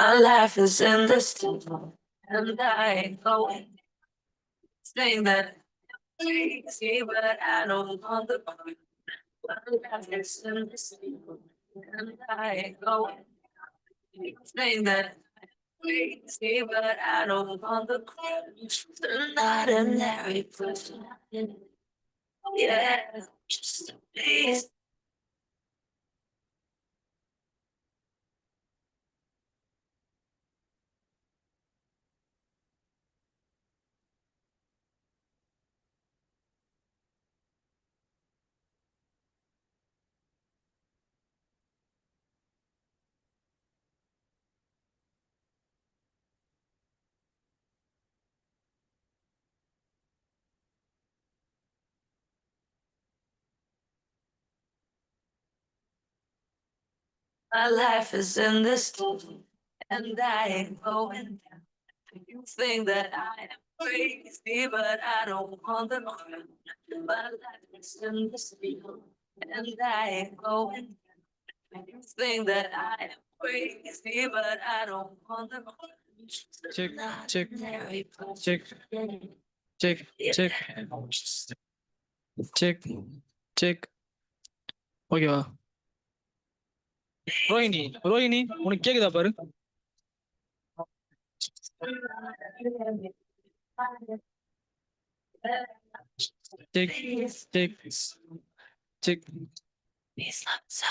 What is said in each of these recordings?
My life is in this temple, and I ain't going. Saying that crazy, but I don't want the point. My life is in this temple, and I ain't going. Saying that crazy, but I don't want the point. An ordinary person, yeah, just a piece. My life is in this temple, and I ain't going. You think that I am crazy, but I don't want the crown. My life is in the field, and I ain't going. You think that I am crazy, but I don't want the crown. Check, check, Ordinary check, person. check, check, check, check. ஓகேவா? ரோஹிணி ரோஹிணி உனக்கு கேக்குதா பாரு. Check check check. He's not so.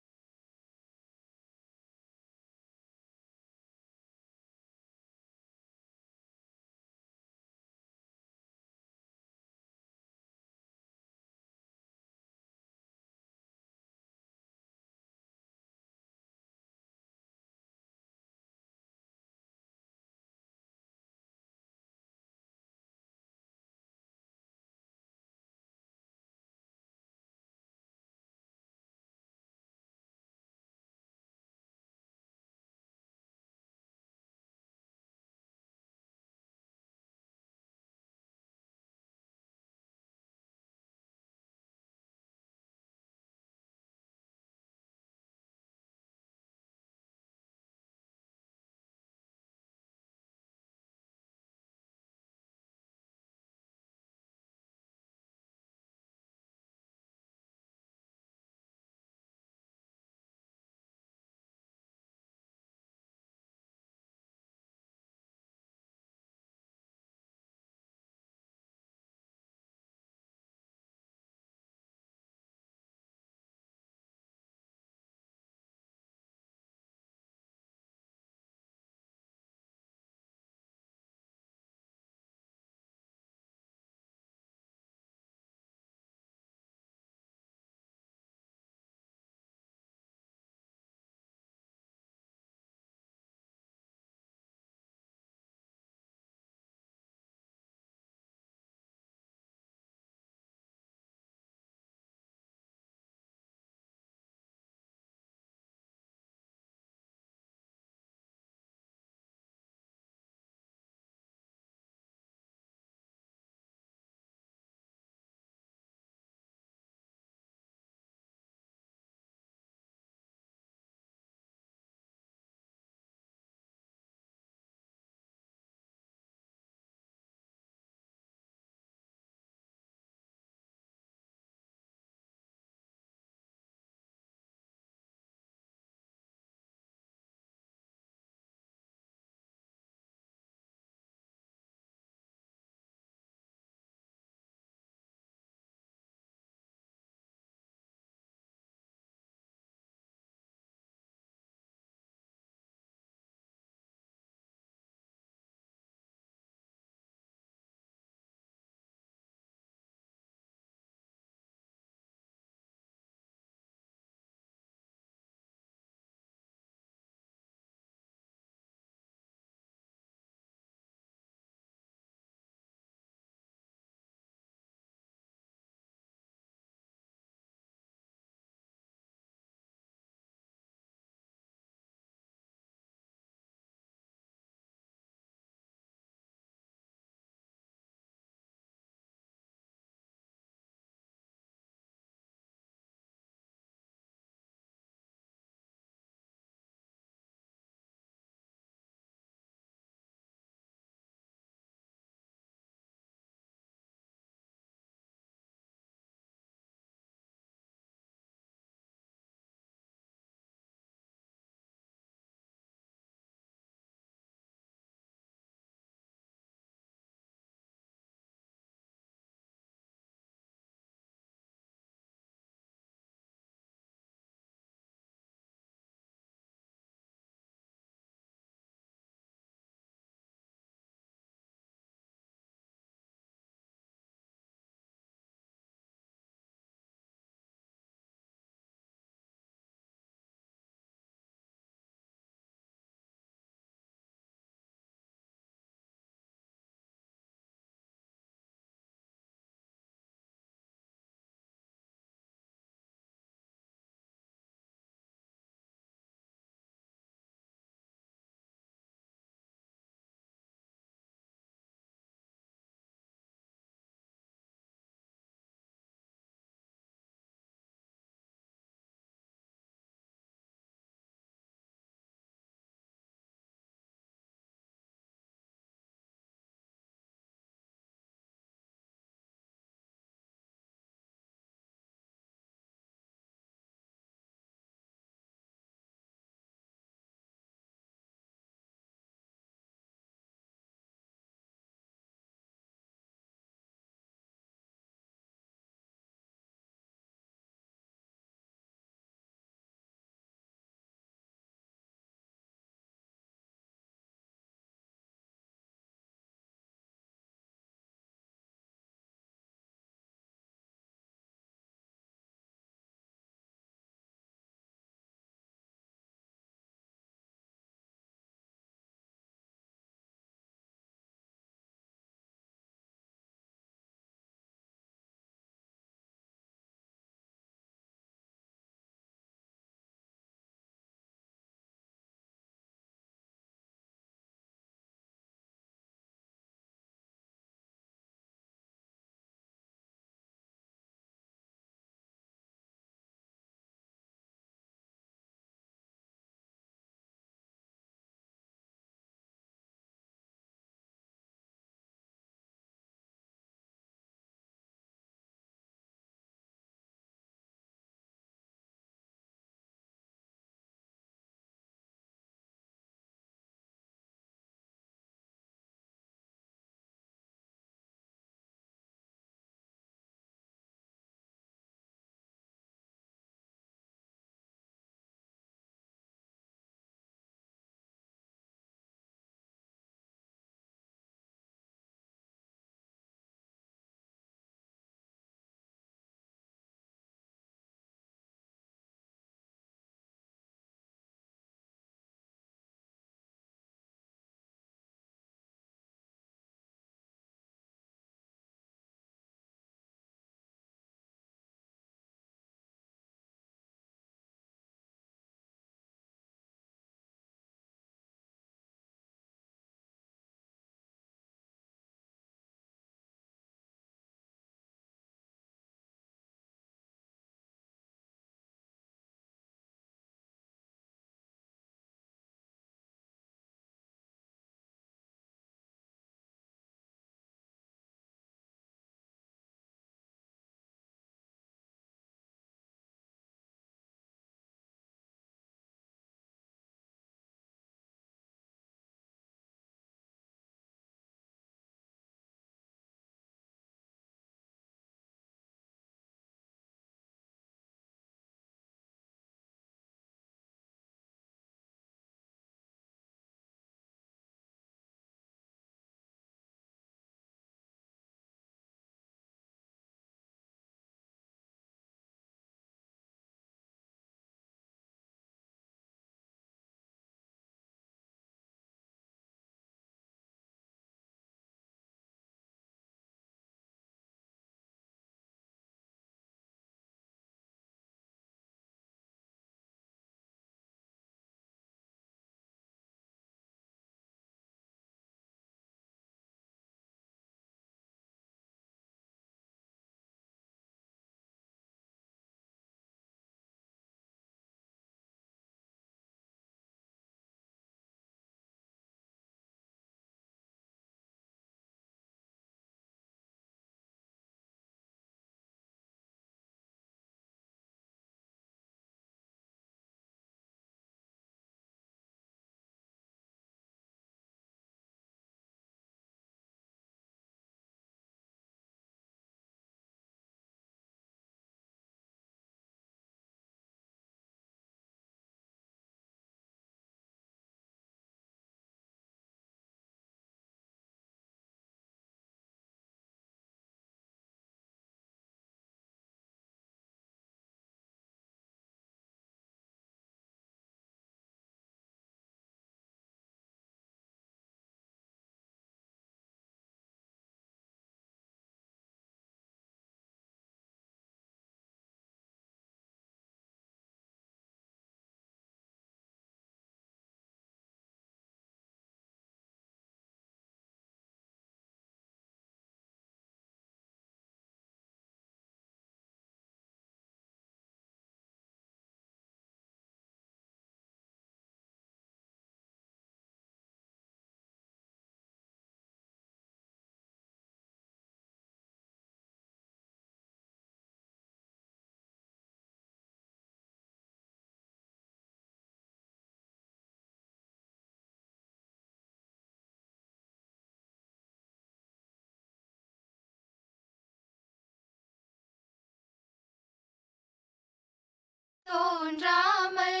தோன்றாமல்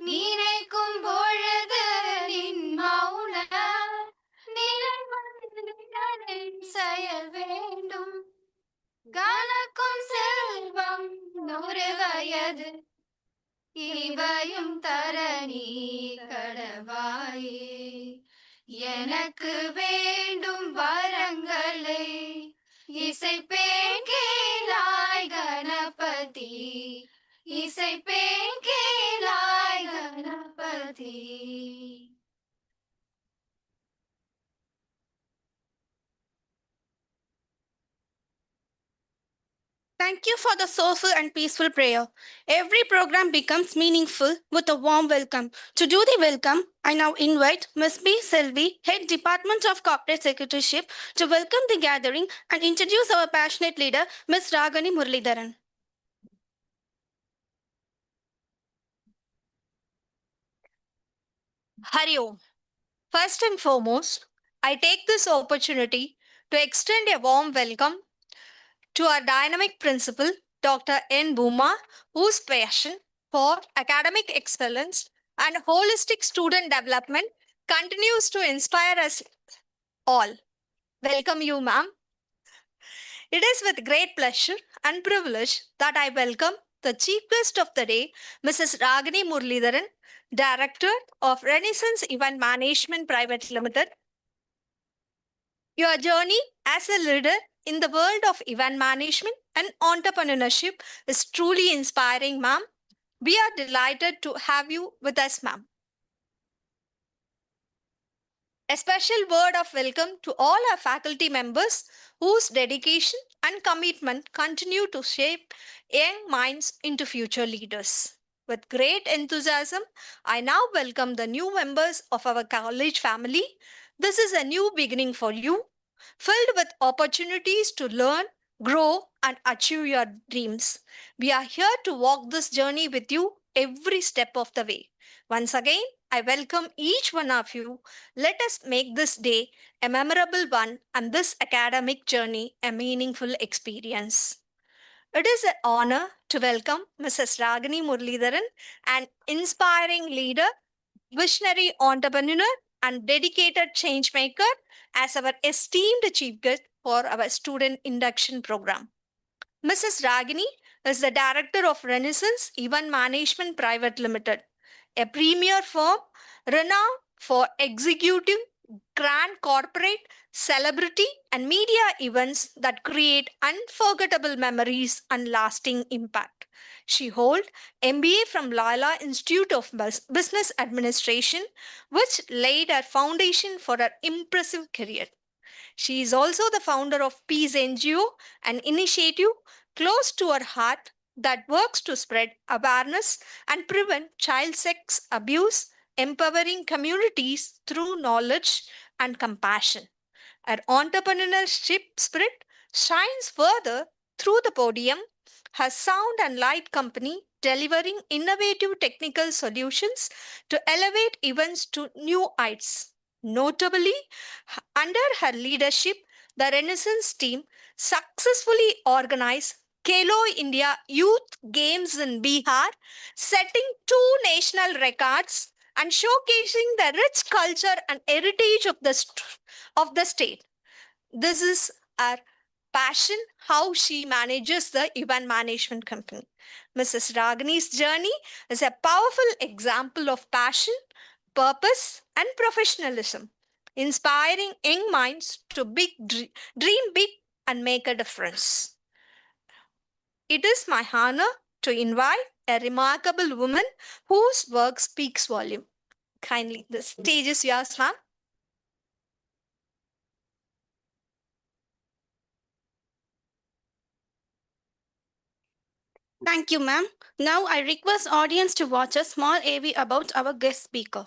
நினைக்கும் பொழுது நின் மௌன நிலை மனிதனை செயல் வேண்டும். கணக்கும் செல்வம் 100 வயது இவையும் தர நீ கடவாயே. எனக்கு வேண்டும் வரங்களை இசைப்பேன் கேளாய் கணபதி, இசைப்பேன் கேளாய் Ganapathi. Thank you for the soulful and peaceful prayer. Every program becomes meaningful with a warm welcome. To do the welcome, I now invite Ms. B. Selvi, Head Department of Corporate Secretaryship, to welcome the gathering and introduce our passionate leader, Ms. Ragani Muralidharan. Hari Om. First and foremost, I take this opportunity to extend a warm welcome to our dynamic principal, Dr. N. Bhuma, whose passion for academic excellence and holistic student development continues to inspire us all. Welcome you, ma'am. It is with great pleasure and privilege that I welcome the chief guest of the day, Mrs. Ragini Muralidharan, Director of Renaissance Event Management Private Limited. Your journey as a leader in the world of event management and entrepreneurship is truly inspiring, ma'am. We are delighted to have you with us, ma'am. A special word of welcome to all our faculty members whose dedication and commitment continue to shape young minds into future leaders. With great enthusiasm, I now welcome the new members of our college family. This is a new beginning for you, filled with opportunities to learn, grow, and achieve your dreams. We are here to walk this journey with you every step of the way. Once again, I welcome each one of you. Let us make this day a memorable one and this academic journey a meaningful experience. It is an honor to welcome Mrs. Ragini Muralidharan, an inspiring leader, visionary entrepreneur, and dedicated change maker, as our esteemed chief guest for our student induction program. Mrs. Ragini is the director of Renaissance Event Management Private Limited, a premier firm renowned for executive, grand corporate, celebrity, and media events that create unforgettable memories and lasting impact. She holds MBA from Loyola Institute of Business Administration, which laid her foundation for her impressive career. She is also the founder of Peace NGO, an initiative close to her heart that works to spread awareness and prevent child sex abuse, empowering communities through knowledge and compassion. Her entrepreneurship spirit shines further through the podium, her sound and light company delivering innovative technical solutions to elevate events to new heights. Notably, under her leadership, the Renaissance team successfully organized Kelo India Youth Games in Bihar, setting 2 national records and showcasing the rich culture and heritage of the state. This is our passion, how she manages the event management company. Mrs. Ragini's journey is a powerful example of passion, purpose, and professionalism, inspiring young minds to dream big and make a difference. It is my honor to invite a remarkable woman whose work speaks volume. Kindly, the stage is yours, ma'am. Thank you, ma'am. Now I request audience to watch a small AV about our guest speaker.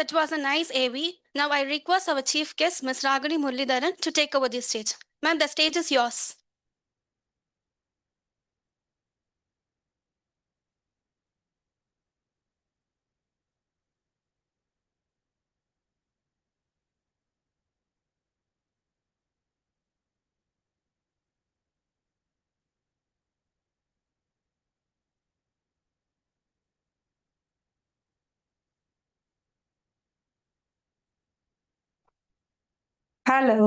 That was a nice AV. Now I request our chief guest, Ms. Ragini Muralidharan, to take over the stage. Ma'am, the stage is yours. Hello.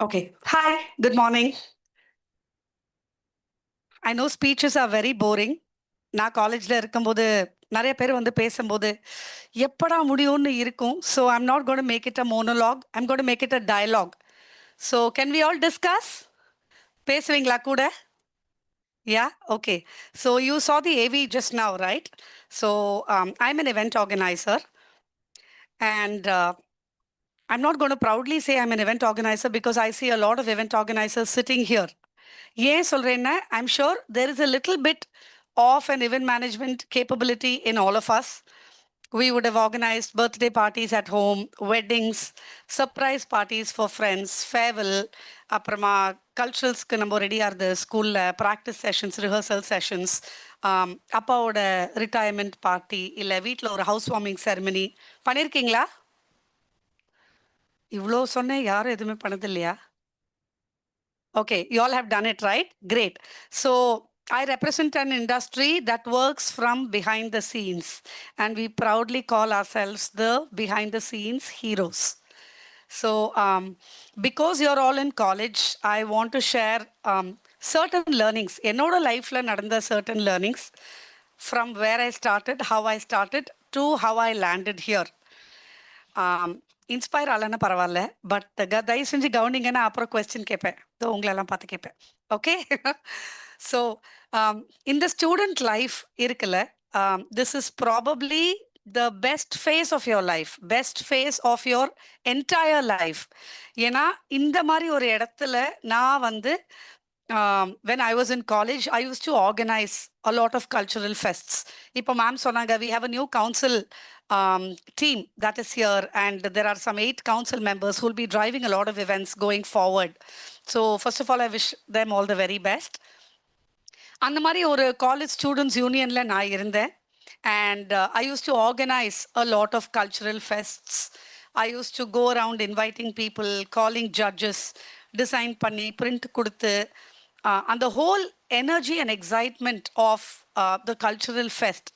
Okay. Hi. Good morning. I know speeches are very boring. நான் காலேஜ்ல இருக்கும்போது நிறைய பேர் வந்து பேசும்போது எப்படா முடியும்னு இருக்கும். So I'm not going to make it a monologue. I'm going to make it a dialogue. So can we all discuss? பேசுவீங்களா கூட? Yeah, okay. So you saw the AV just now, right? So I'm an event organizer, and I'm not going to proudly say I'm an event organizer because I see a lot of event organizers sitting here. ஏன் சொல்றேன்னா, I'm sure there is a little bit of an event management capability in all of us. We would have organized birthday parties at home, weddings, surprise parties for friends, farewell, அப்புறமா கல்ச்சுரல்ஸ்க்கு நம்ம ரெடியாக இருந்தது ஸ்கூலில் practice sessions, rehearsal sessions, அப்பாவோட retirement party, இல்லை வீட்டில் ஒரு house warming ceremony பண்ணியிருக்கீங்களா? இவ்வளோ சொன்னேன், யாரும் எதுவுமே பண்ணது இல்லையா? Okay, you all have done it, right? Great. So I represent an industry that works from behind the scenes, and we proudly call ourselves the behind the scenes heroes. So because you're all in college, I want to share certain learnings. என்னோட லைஃப்ல நடந்த certain learnings from where I started, how I started, to how I landed here. Inspire ஆகலன்னா பரவாயில்ல, but தயவு செஞ்சு கவனிங்கன்னா அப்புறம் question கேட்பேன், உங்களெல்லாம் பார்த்து கேட்பேன். ஓகே. ஸோ இந்த ஸ்டூடெண்ட் லைஃப் இருக்குல்ல, this is probably the best phase of your life, best phase of your entire life. ஏன்னா இந்த மாதிரி ஒரு இடத்துல நான் வந்து when I was in college, I used to organize a lot of cultural fests. இப்போ ma'am சொன்னாங்க, we have a new council team that is here, and there are some 8 council members who will be driving a lot of events going forward. So first of all, I wish them all the very best. அந்த மாதிரி ஒரு college students யூனியனில் நான் இருந்தேன், and I used to organize a lot of cultural fests. I used to go around inviting people, calling judges, design பண்ணி print கொடுத்து, and the whole energy and excitement of the cultural fest,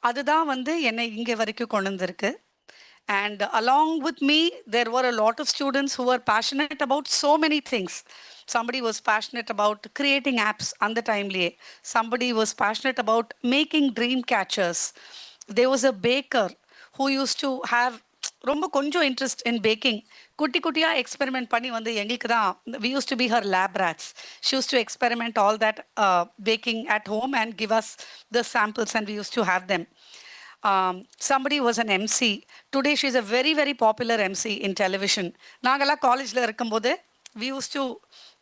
அதுதான் வந்து என்னை இங்கே வரைக்கும் கொண்டு வந்திருக்கு. And along with me, there were a lot of students who were passionate about so many things. Somebody was passionate about creating apps on the timely. Somebody was passionate about making dream catchers. There was a baker who used to have ரொம்ப கொஞ்சம் interest in packing. குட்டி குட்டியாக experiment பண்ணி வந்து எங்களுக்கு தான், we used to be her lab rats. She used to experiment all that baking at home and give us the samples, and we used to have them. Somebody was an MC. Today she is a very, very popular MC in television. நாங்கள்லாம் காலேஜில் இருக்கும்போது we used to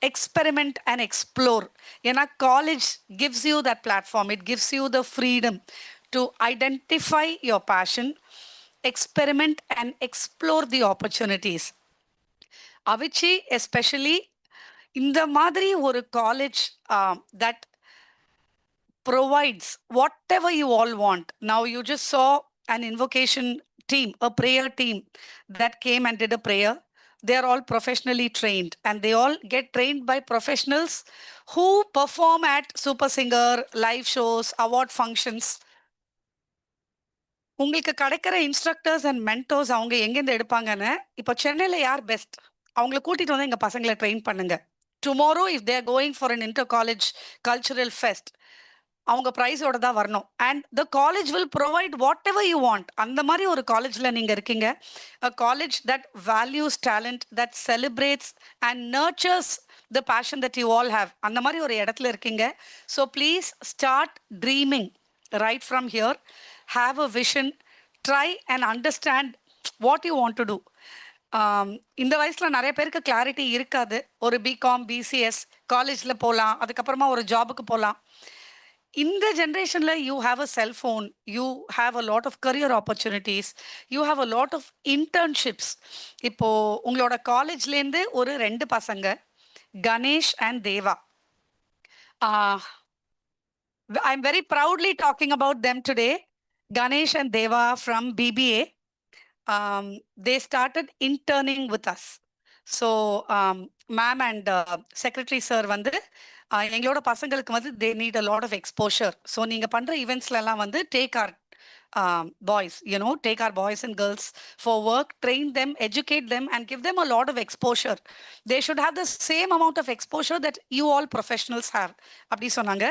experiment and explore. ஏன்னா college gives you that platform. It gives you the freedom to identify your passion, experiment and explore the opportunities. Avicii especially இந்த மாதிரி ஒரு college that provides whatever you all want. Now you just saw an invocation team, a prayer team that came and did a prayer. They are all professionally trained, and they all get trained by professionals who perform at Super Singer, live shows, award functions. உங்களுக்கு கிடைக்கிற instructors and mentors அவங்க எங்கேருந்து எடுப்பாங்கன்னு, இப்போ சென்னையில் யார் best, அவங்கள கூட்டிகிட்டு வந்து எங்கள் பசங்களை ட்ரெயின் பண்ணுங்க. Tomorrow if they're going for an inter college cultural fest, அவங்க ப்ரைஸோட தான் வரணும். And the college will provide whatever you want. அந்த மாதிரி ஒரு காலேஜில் நீங்கள் இருக்கீங்க. A college that values talent, that celebrates and nurtures the passion that you all have. அந்த மாதிரி ஒரு இடத்துல இருக்கீங்க. So please start dreaming right from here. Have a vision, try and understand what you want to do. இந்த வயசில் நிறைய பேருக்கு clarity இருக்காது. ஒரு பிகாம், பிசிஎஸ் காலேஜில் போகலாம், அதுக்கப்புறமா ஒரு ஜாபுக்கு போகலாம். in the generation you have a cell phone, you have a lot of career opportunities, you have a lot of internships. இப்போ உங்களோட காலேஜ்ல இருந்து ஒரு ரெண்டு பசங்க Ganesh and Deva, I'm very proudly talking about them today. Ganesh and Deva from BBA. They started interning with us. So, ma'am and secretary sir வந்து எங்களோட பசங்களுக்கு வந்து they need a lot of exposure. So, நீங்க பண்ற eventsல எல்லாம் வந்து take our boys, take our boys and girls for work, train them, educate them, and give them a lot of exposure. They should have the same amount of exposure that you all professionals have. அப்படி சொன்னாங்க.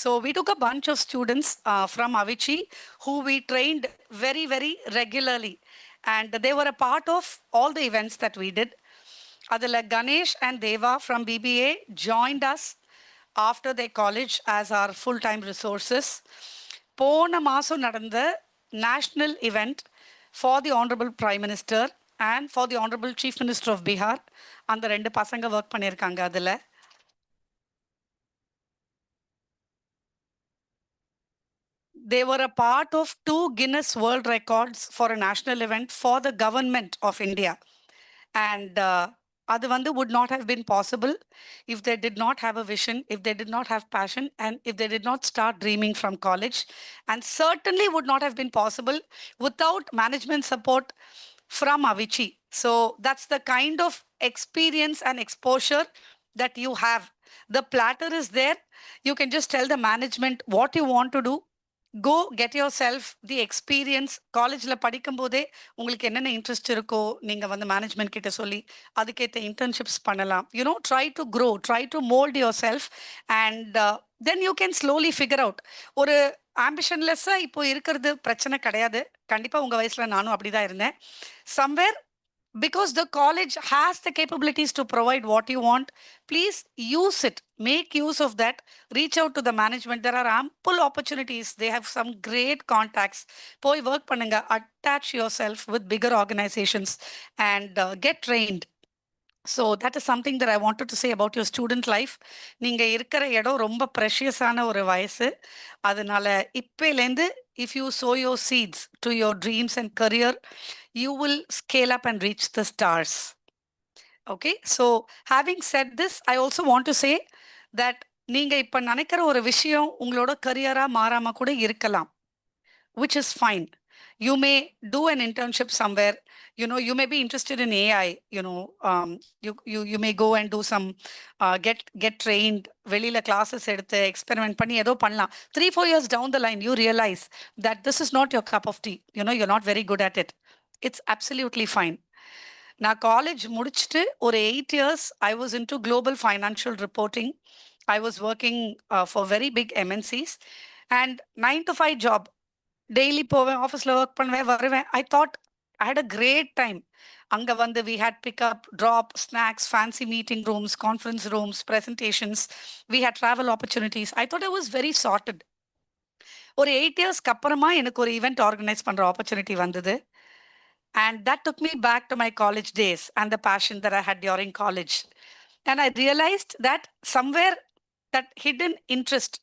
So we took a bunch of students from Avicii who we trained very, very regularly. And they were a part of all the events that we did. Adila Ganesh and Deva from BBA joined us after their college as our full-time resources. போன மாசம் நடந்த national event for the Honorable Prime Minister and for the Honorable Chief Minister of Bihar. அந்த ரெண்டு பசங்க work பண்ணியிருக்காங்க அதில். They were a part of 2 Guinness World Records for a national event for the government of India. And அது வந்து would not have been possible if they did not have a vision, if they did not have passion, and if they did not start dreaming from college. And certainly would not have been possible without management support from Avicii. So that's the kind of experience and exposure that you have. The platter is there. You can just tell the management what you want to do. Go get yourself the experience. காலேஜ்ல படிக்கும் போதே உங்களுக்கு என்னென்ன interest இருக்கோ நீங்க வந்து management கிட்ட சொல்லி அதுக்கேற்ற இன்டர்ன்ஷிப்ஸ் பண்ணலாம். Try to grow, try to mould yourself, and then you can slowly figure out. ஒரு ஆம்பிஷன்லெஸ்ஸாக இப்போ இருக்கிறது பிரச்சனை கிடையாது. கண்டிப்பாக உங்கள் வயசில் நானும் அப்படி தான் இருந்தேன். Somewhere because the college has the capabilities to provide what you want, please use it. Make use of that. Reach out to the management. There are ample opportunities. They have some great contacts. Poi work pannunga. Attach yourself with bigger organizations and get trained. So that is something that I wanted to say about your student life. நீங்க இருக்கிற இடம் ரொம்ப ப்ரெஷியஸான ஒரு வயசு. அதனால இப்பையிலேருந்து if you sow your seeds to your dreams and career, you will scale up and reach the stars. Okay, so having said this, I also want to say that நீங்க இப்ப நினைக்கிற ஒரு விஷயம் உங்களோட கரியரா மாறாம கூட இருக்கலாம், which is fine. You may do an internship somewhere. You may be interested in AI. You may go and do some get trained. வெளியில classes எடுத்து experiment பண்ணி ஏதோ பண்ணலாம். 3-4 years down the line, you realize that this is not your cup of tea. You're not very good at it. It's absolutely fine. நான் college முடிச்சுட்டு ஒரு 8 years I was into global financial reporting. I was working for very big MNCs and 9 to 5 job. Daily போவேன், ஆஃபீஸில் work பண்ணுவேன், வருவேன். I thought I had a great time. அங்கே வந்து we had pick up, drop, snacks, fancy meeting rooms, conference rooms, presentations. We had travel opportunities. I thought I was very sorted. ஒரு 8 yearsக்கு அப்புறமா எனக்கு ஒரு ஈவெண்ட் ஆர்கனைஸ் பண்ணுற opportunity வந்தது. And that took me back to my college days and the passion that I had during college. And I realized that somewhere that hidden interest,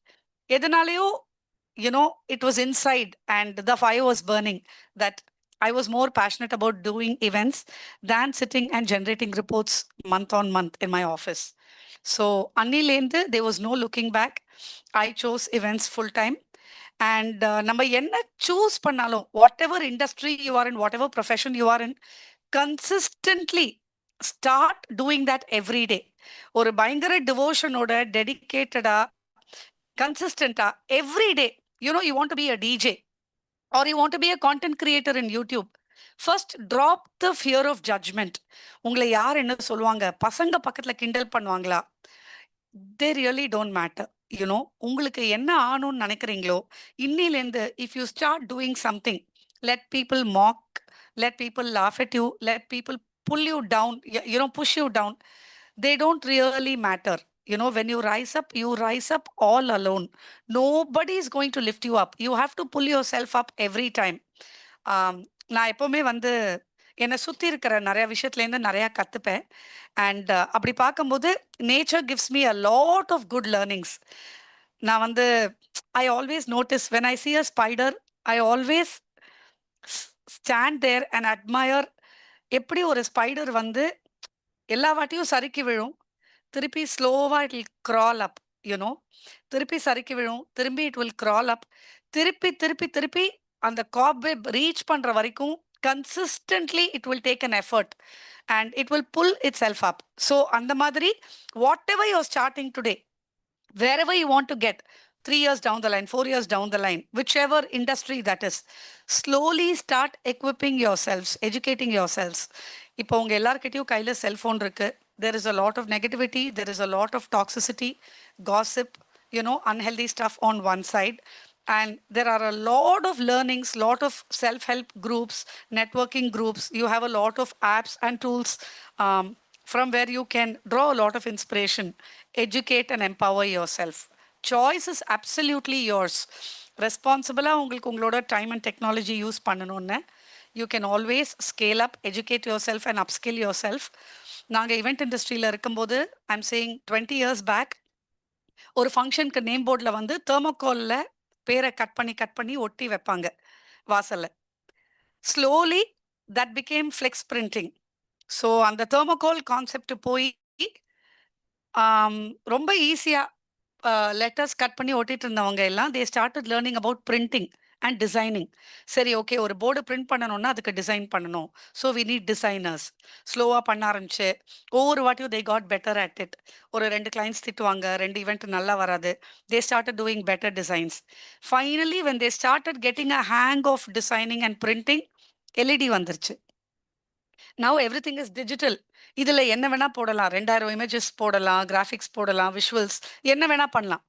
எதனாலேயோ it was inside and the fire was burning, that I was more passionate about doing events than sitting and generating reports month on month in my office. So, annilende, there was no looking back. I chose events full time. And நம்ம என்ன choose பண்ணாலும், whatever industry you are in, whatever profession you are in, consistently start doing that every day. ஒரு பயங்கர டிவோஷனோட டெடிகேட்டடா கன்சிஸ்டண்டா every day. You want to be a DJ or you want to be a content creator in YouTube. First, drop the fear of judgment. உங்களை யார் என்ன சொல்லுவாங்க, பசங்க பக்கத்துல கிண்டல் பண்ணுவாங்களா, they really don't matter. உங்களுக்கு என்ன ஆகணும்னு நினைக்கிறீங்களோ இன்னிலேருந்து if you start doing something, let people mock, let people laugh at you, let people pull you down, push you down. They don't really matter. When you rise up all alone. Nobody is going to lift you up. You have to pull yourself up every time. நான் எப்பவுமே வந்து என்னை சுற்றி இருக்கிற நிறைய விஷயத்துலேருந்து நிறையா கற்றுப்பேன். And அப்படி பார்க்கும்போது nature gives me a lot of good learnings. நான் வந்து I always notice when I see a spider, I always stand there and admire எப்படி ஒரு ஸ்பைடர் வந்து எல்லா வாட்டியும் சறுக்கி விழும், திருப்பி ஸ்லோவா it will crawl up, you know, திருப்பி சறுக்கி விழும், திரும்பி இட் வில் கிரால் அப், திருப்பி திருப்பி திருப்பி அந்த காப்வெப் ரீச் பண்ற வரைக்கும் consistently it will take an effort and it will pull itself up. So அந்த மாதிரி whatever you're starting today, wherever you want to get, 3 years down the line, 4 years down the line, whichever industry that is, slowly start equipping yourselves, educating yourselves. இப்போ உங்க எல்லார்கிட்டயும் கையில cellphone இருக்கு. There is a lot of negativity, there is a lot of toxicity, gossip, you know, unhealthy stuff on one side. And there are a lot of learnings, lot of self-help groups, networking groups. You have a lot of apps and tools from where you can draw a lot of inspiration, educate and empower yourself. Choice is absolutely yours. Responsible உங்களுக்கு உங்களோட time and technology use பண்ணணும்னு. You can always scale up, educate yourself and upskill yourself. நாங்க event industryல இருக்கும்போது, I'm saying 20 years back, ஒரு ஃபங்க்ஷனுக்கு name போர்டில் வந்து தெர்மோகால்ல பேரை கட் பண்ணி ஒட்டி வைப்பாங்க வாசல்ல. Slowly that became flex printing. So அந்த தெர்மோகால் கான்செப்ட் போய் ரொம்ப ஈஸியாக லெட்டர்ஸ் கட் பண்ணி ஒட்டிட்டு இருந்தவங்க எல்லாம் they started learning about printing and designing. சரி, ஓகே, ஒரு போர்டு பிரிண்ட் பண்ணணும்னா அதுக்கு டிசைன் பண்ணணும். So we need designers. ஸ்லோவாக பண்ண ஆரம்பிச்சு ஒவ்வொரு வாட்டியும் they got better at it. ஒரு 2 கிளைண்ட்ஸ் திட்டுவாங்க, 2 ஈவெண்ட் நல்லா வராது. They started doing better designs. Finally when they started getting a hang of designing and printing, LED வந்துருச்சு. Now everything is digital. இதில் என்ன வேணா போடலாம், 2000 இமேஜஸ் போடலாம், கிராஃபிக்ஸ் போடலாம், விஷுவல்ஸ் என்ன வேணா பண்ணலாம்.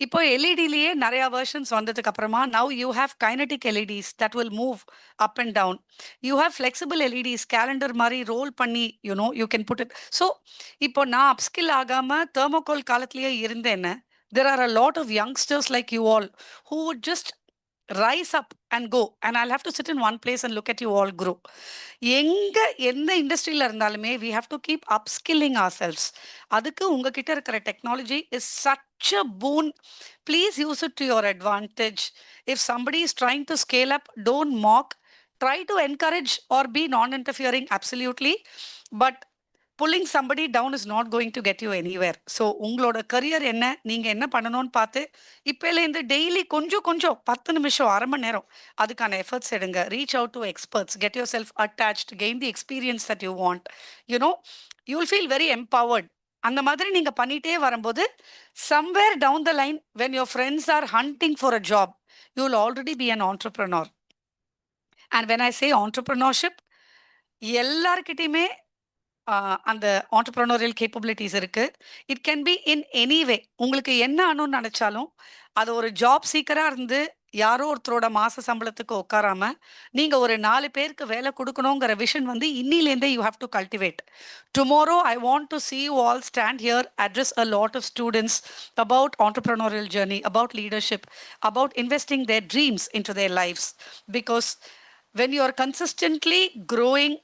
இப்போ எல்இடிலேயே நிறைய வெர்ஷன்ஸ் வந்ததுக்கு அப்புறமா now you have kinetic LEDs that will move up and down. You have flexible LEDs, calendar மாதிரி ரோல் பண்ணி you know you can put it. So இப்போ நான் அப்ஸ்கில் ஆகாமல் தெர்மோகால் காலத்திலேயே இருந்தேன்னு, there are a lot of youngsters like you all who would just rise up and go, and I'll have to sit in one place and look at you all grow. எந்த இண்டஸ்ட்ரியில இருந்தாலுமே we have to keep upskilling ourselves. அதுக்கு உங்ககிட்ட இருக்கிற technology is such a boon. Please use it to your advantage. If somebody is trying to scale up, don't mock. Try to encourage or be non-interfering, absolutely. But pulling somebody down is not going to get you anywhere. So உங்களோட career என்ன, நீங்க என்ன பண்ணணும்னு பார்த்து இப்போலேருந்து daily கொஞ்சம் 10 நிமிஷம், அரை மணி நேரம் அதுக்கான எஃபர்ட்ஸ் எடுங்க. Reach out to experts, get your self attached, gain the experience that you want. You know you will feel very empowered. அந்த மாதிரி நீங்க பண்ணிட்டே வரும்போது somewhere down the line when your friends are hunting for a job, you will already be an entrepreneur. And when I say entrepreneurship, எல்லார்கிட்டயுமே அந்த entrepreneurial capabilities இருக்கு. It can be in any வே. உங்களுக்கு என்ன ஆகணும்னு நினைச்சாலும் அது ஒரு ஜாப் சீக்கரா இருந்து யாரோ ஒருத்தரோட மாச சம்பளத்துக்கு உட்காராம நீங்க ஒரு 4 பேருக்கு வேலை கொடுக்கணுங்கிற விஷன் வந்து இன்னிலேருந்தே you have to cultivate. Tomorrow I want to see you all stand here, address a lot of students about entrepreneurial journey, about leadership, about investing their dreams into their lives. Because when you are consistently growing,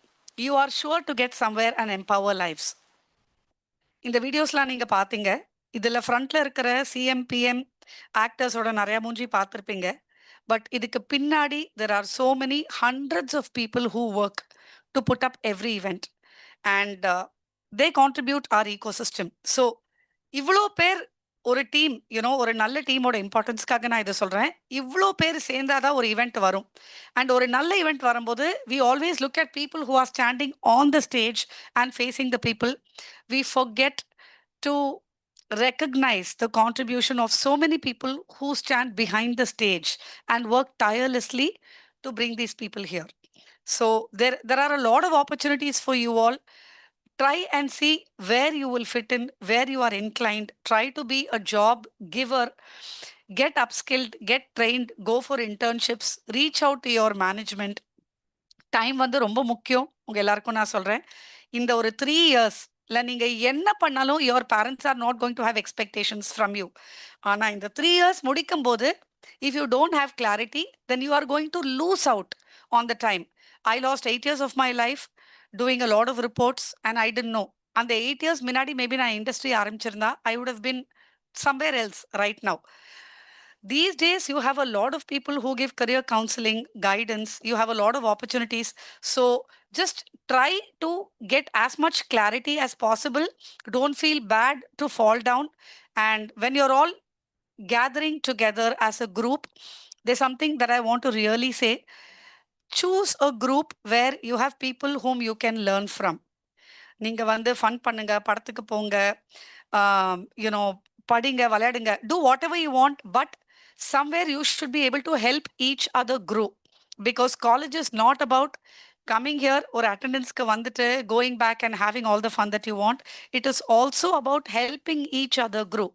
you are sure to get somewhere and empower lives. இந்த வீடியோஸ்லாம் நீங்க பார்த்தீங்க. இதில் ஃப்ரண்ட்ல இருக்கிற CM PM ஆக்டர்ஸோட நிறைய மூஞ்சி பார்த்துருப்பீங்க. பட் இதுக்கு பின்னாடி there are so many hundreds of people who work to put up every event and they contribute our ecosystem. So இவ்வளோ பேர் ஒரு டீம், யூனோ, ஒரு நல்ல டீமோட இம்பார்ட்டன்ஸ்க்காக நான் இதை சொல்கிறேன். இவ்வளோ பேர் சேர்ந்தாதான் ஒரு ஈவெண்ட் வரும். அண்ட் ஒரு நல்ல ஈவெண்ட் வரும்போது we always look at people who are standing on the stage and facing the people. We forget to recognize the contribution of so many people who stand behind the stage and work tirelessly to bring these people here. So there are a lot of opportunities for you all. Try and see where you will fit in, where you are inclined. Try to be a job giver. Get upskilled, get trained, go for internships, reach out to your management. Time வந்து ரொம்ப முக்கியம். உங்க எல்லாருக்கும் நான் சொல்றேன், இந்த ஒரு 3 இயர்ஸ்ல நீங்க என்ன பண்ணாலும் your parents are not going to have expectations from you. ஆனா இந்த 3 இயர்ஸ் முடிக்கும் போது if you don't have clarity, then you are going to lose out on the time. I lost 8 years of my life doing a lot of reports and I didn't know. அந்த 8 years முன்னாடி maybe நான் industry ஆரம்பிச்சிருந்தா I would have been somewhere else right now. These days, you have a lot of people who give career counseling, guidance. You have a lot of opportunities. So just try to get as much clarity as possible. Don't feel bad to fall down. And when you're all gathering together as a group, there's something that I want to really say. Choose a group where you have people whom you can learn from. நீங்க வந்து fun பண்ணுங்க, படத்துக்கு போங்க, படிங்க, விளையாடுங்க. Do whatever you want, but somewhere you should be able to help each other grow. Because college is not about coming here or attendance-க்கு வந்துட்டு going back and having all the fun that you want. It is also about helping each other grow.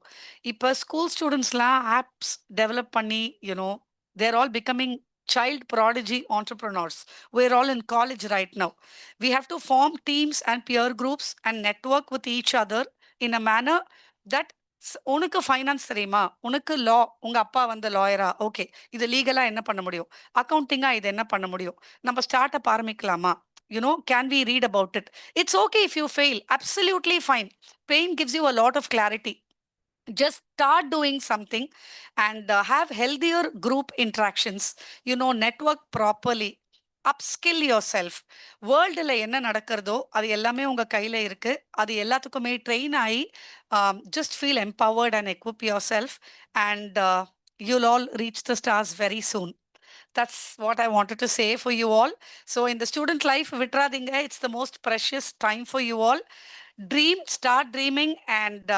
இப்ப school students-லாம் apps develop பண்ணி, they're all becoming child prodigy entrepreneurs. We're all in college right now. We have to form teams and peer groups and network with each other in a manner that உனக்கு finance தெரியுமா, உனக்கு லா, உங்க அப்பா வந்து லாயரா, okay, இது லீகலா என்ன பண்ண முடியும், அக்கௌண்டிங்கா இது என்ன பண்ண முடியும், நம்ம ஸ்டார்ட் அப் ஆரம்பிக்கலாமா, can we read about it, it's okay if you fail, absolutely fine. Pain gives you a lot of clarity. Just start doing something and have healthier group interactions, network properly, upskill yourself. வேர்ல்டில் என்ன நடக்கிறதோ அது எல்லாமே உங்க கையில இருக்கு. அது எல்லாத்துக்குமே ட்ரெயின் ஆகி just feel empowered and equip yourself, and you'll all reach the stars very soon. That's what I wanted to say for you all. So in the student life, vitradinga, it's the most precious time for you all. Dream, start dreaming, and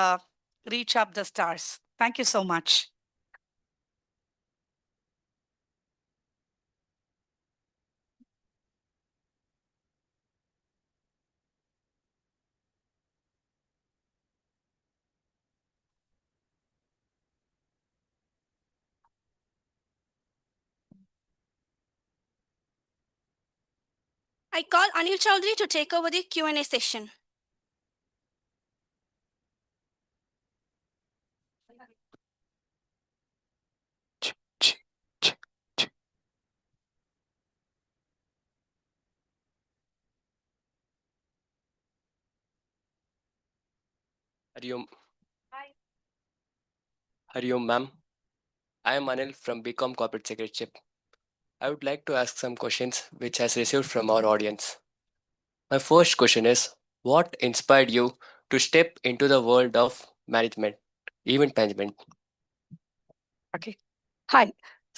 reach up the stars. Thank you so much. I call Anil Chaudhary to take over the Q&A session. Hariom. Hariom, ma'am. I am Anil from BCom Corporate Secretary. I would like to ask some questions which has received from our audience. My first question is, what inspired you to step into the world of management, event management? Okay. Hi.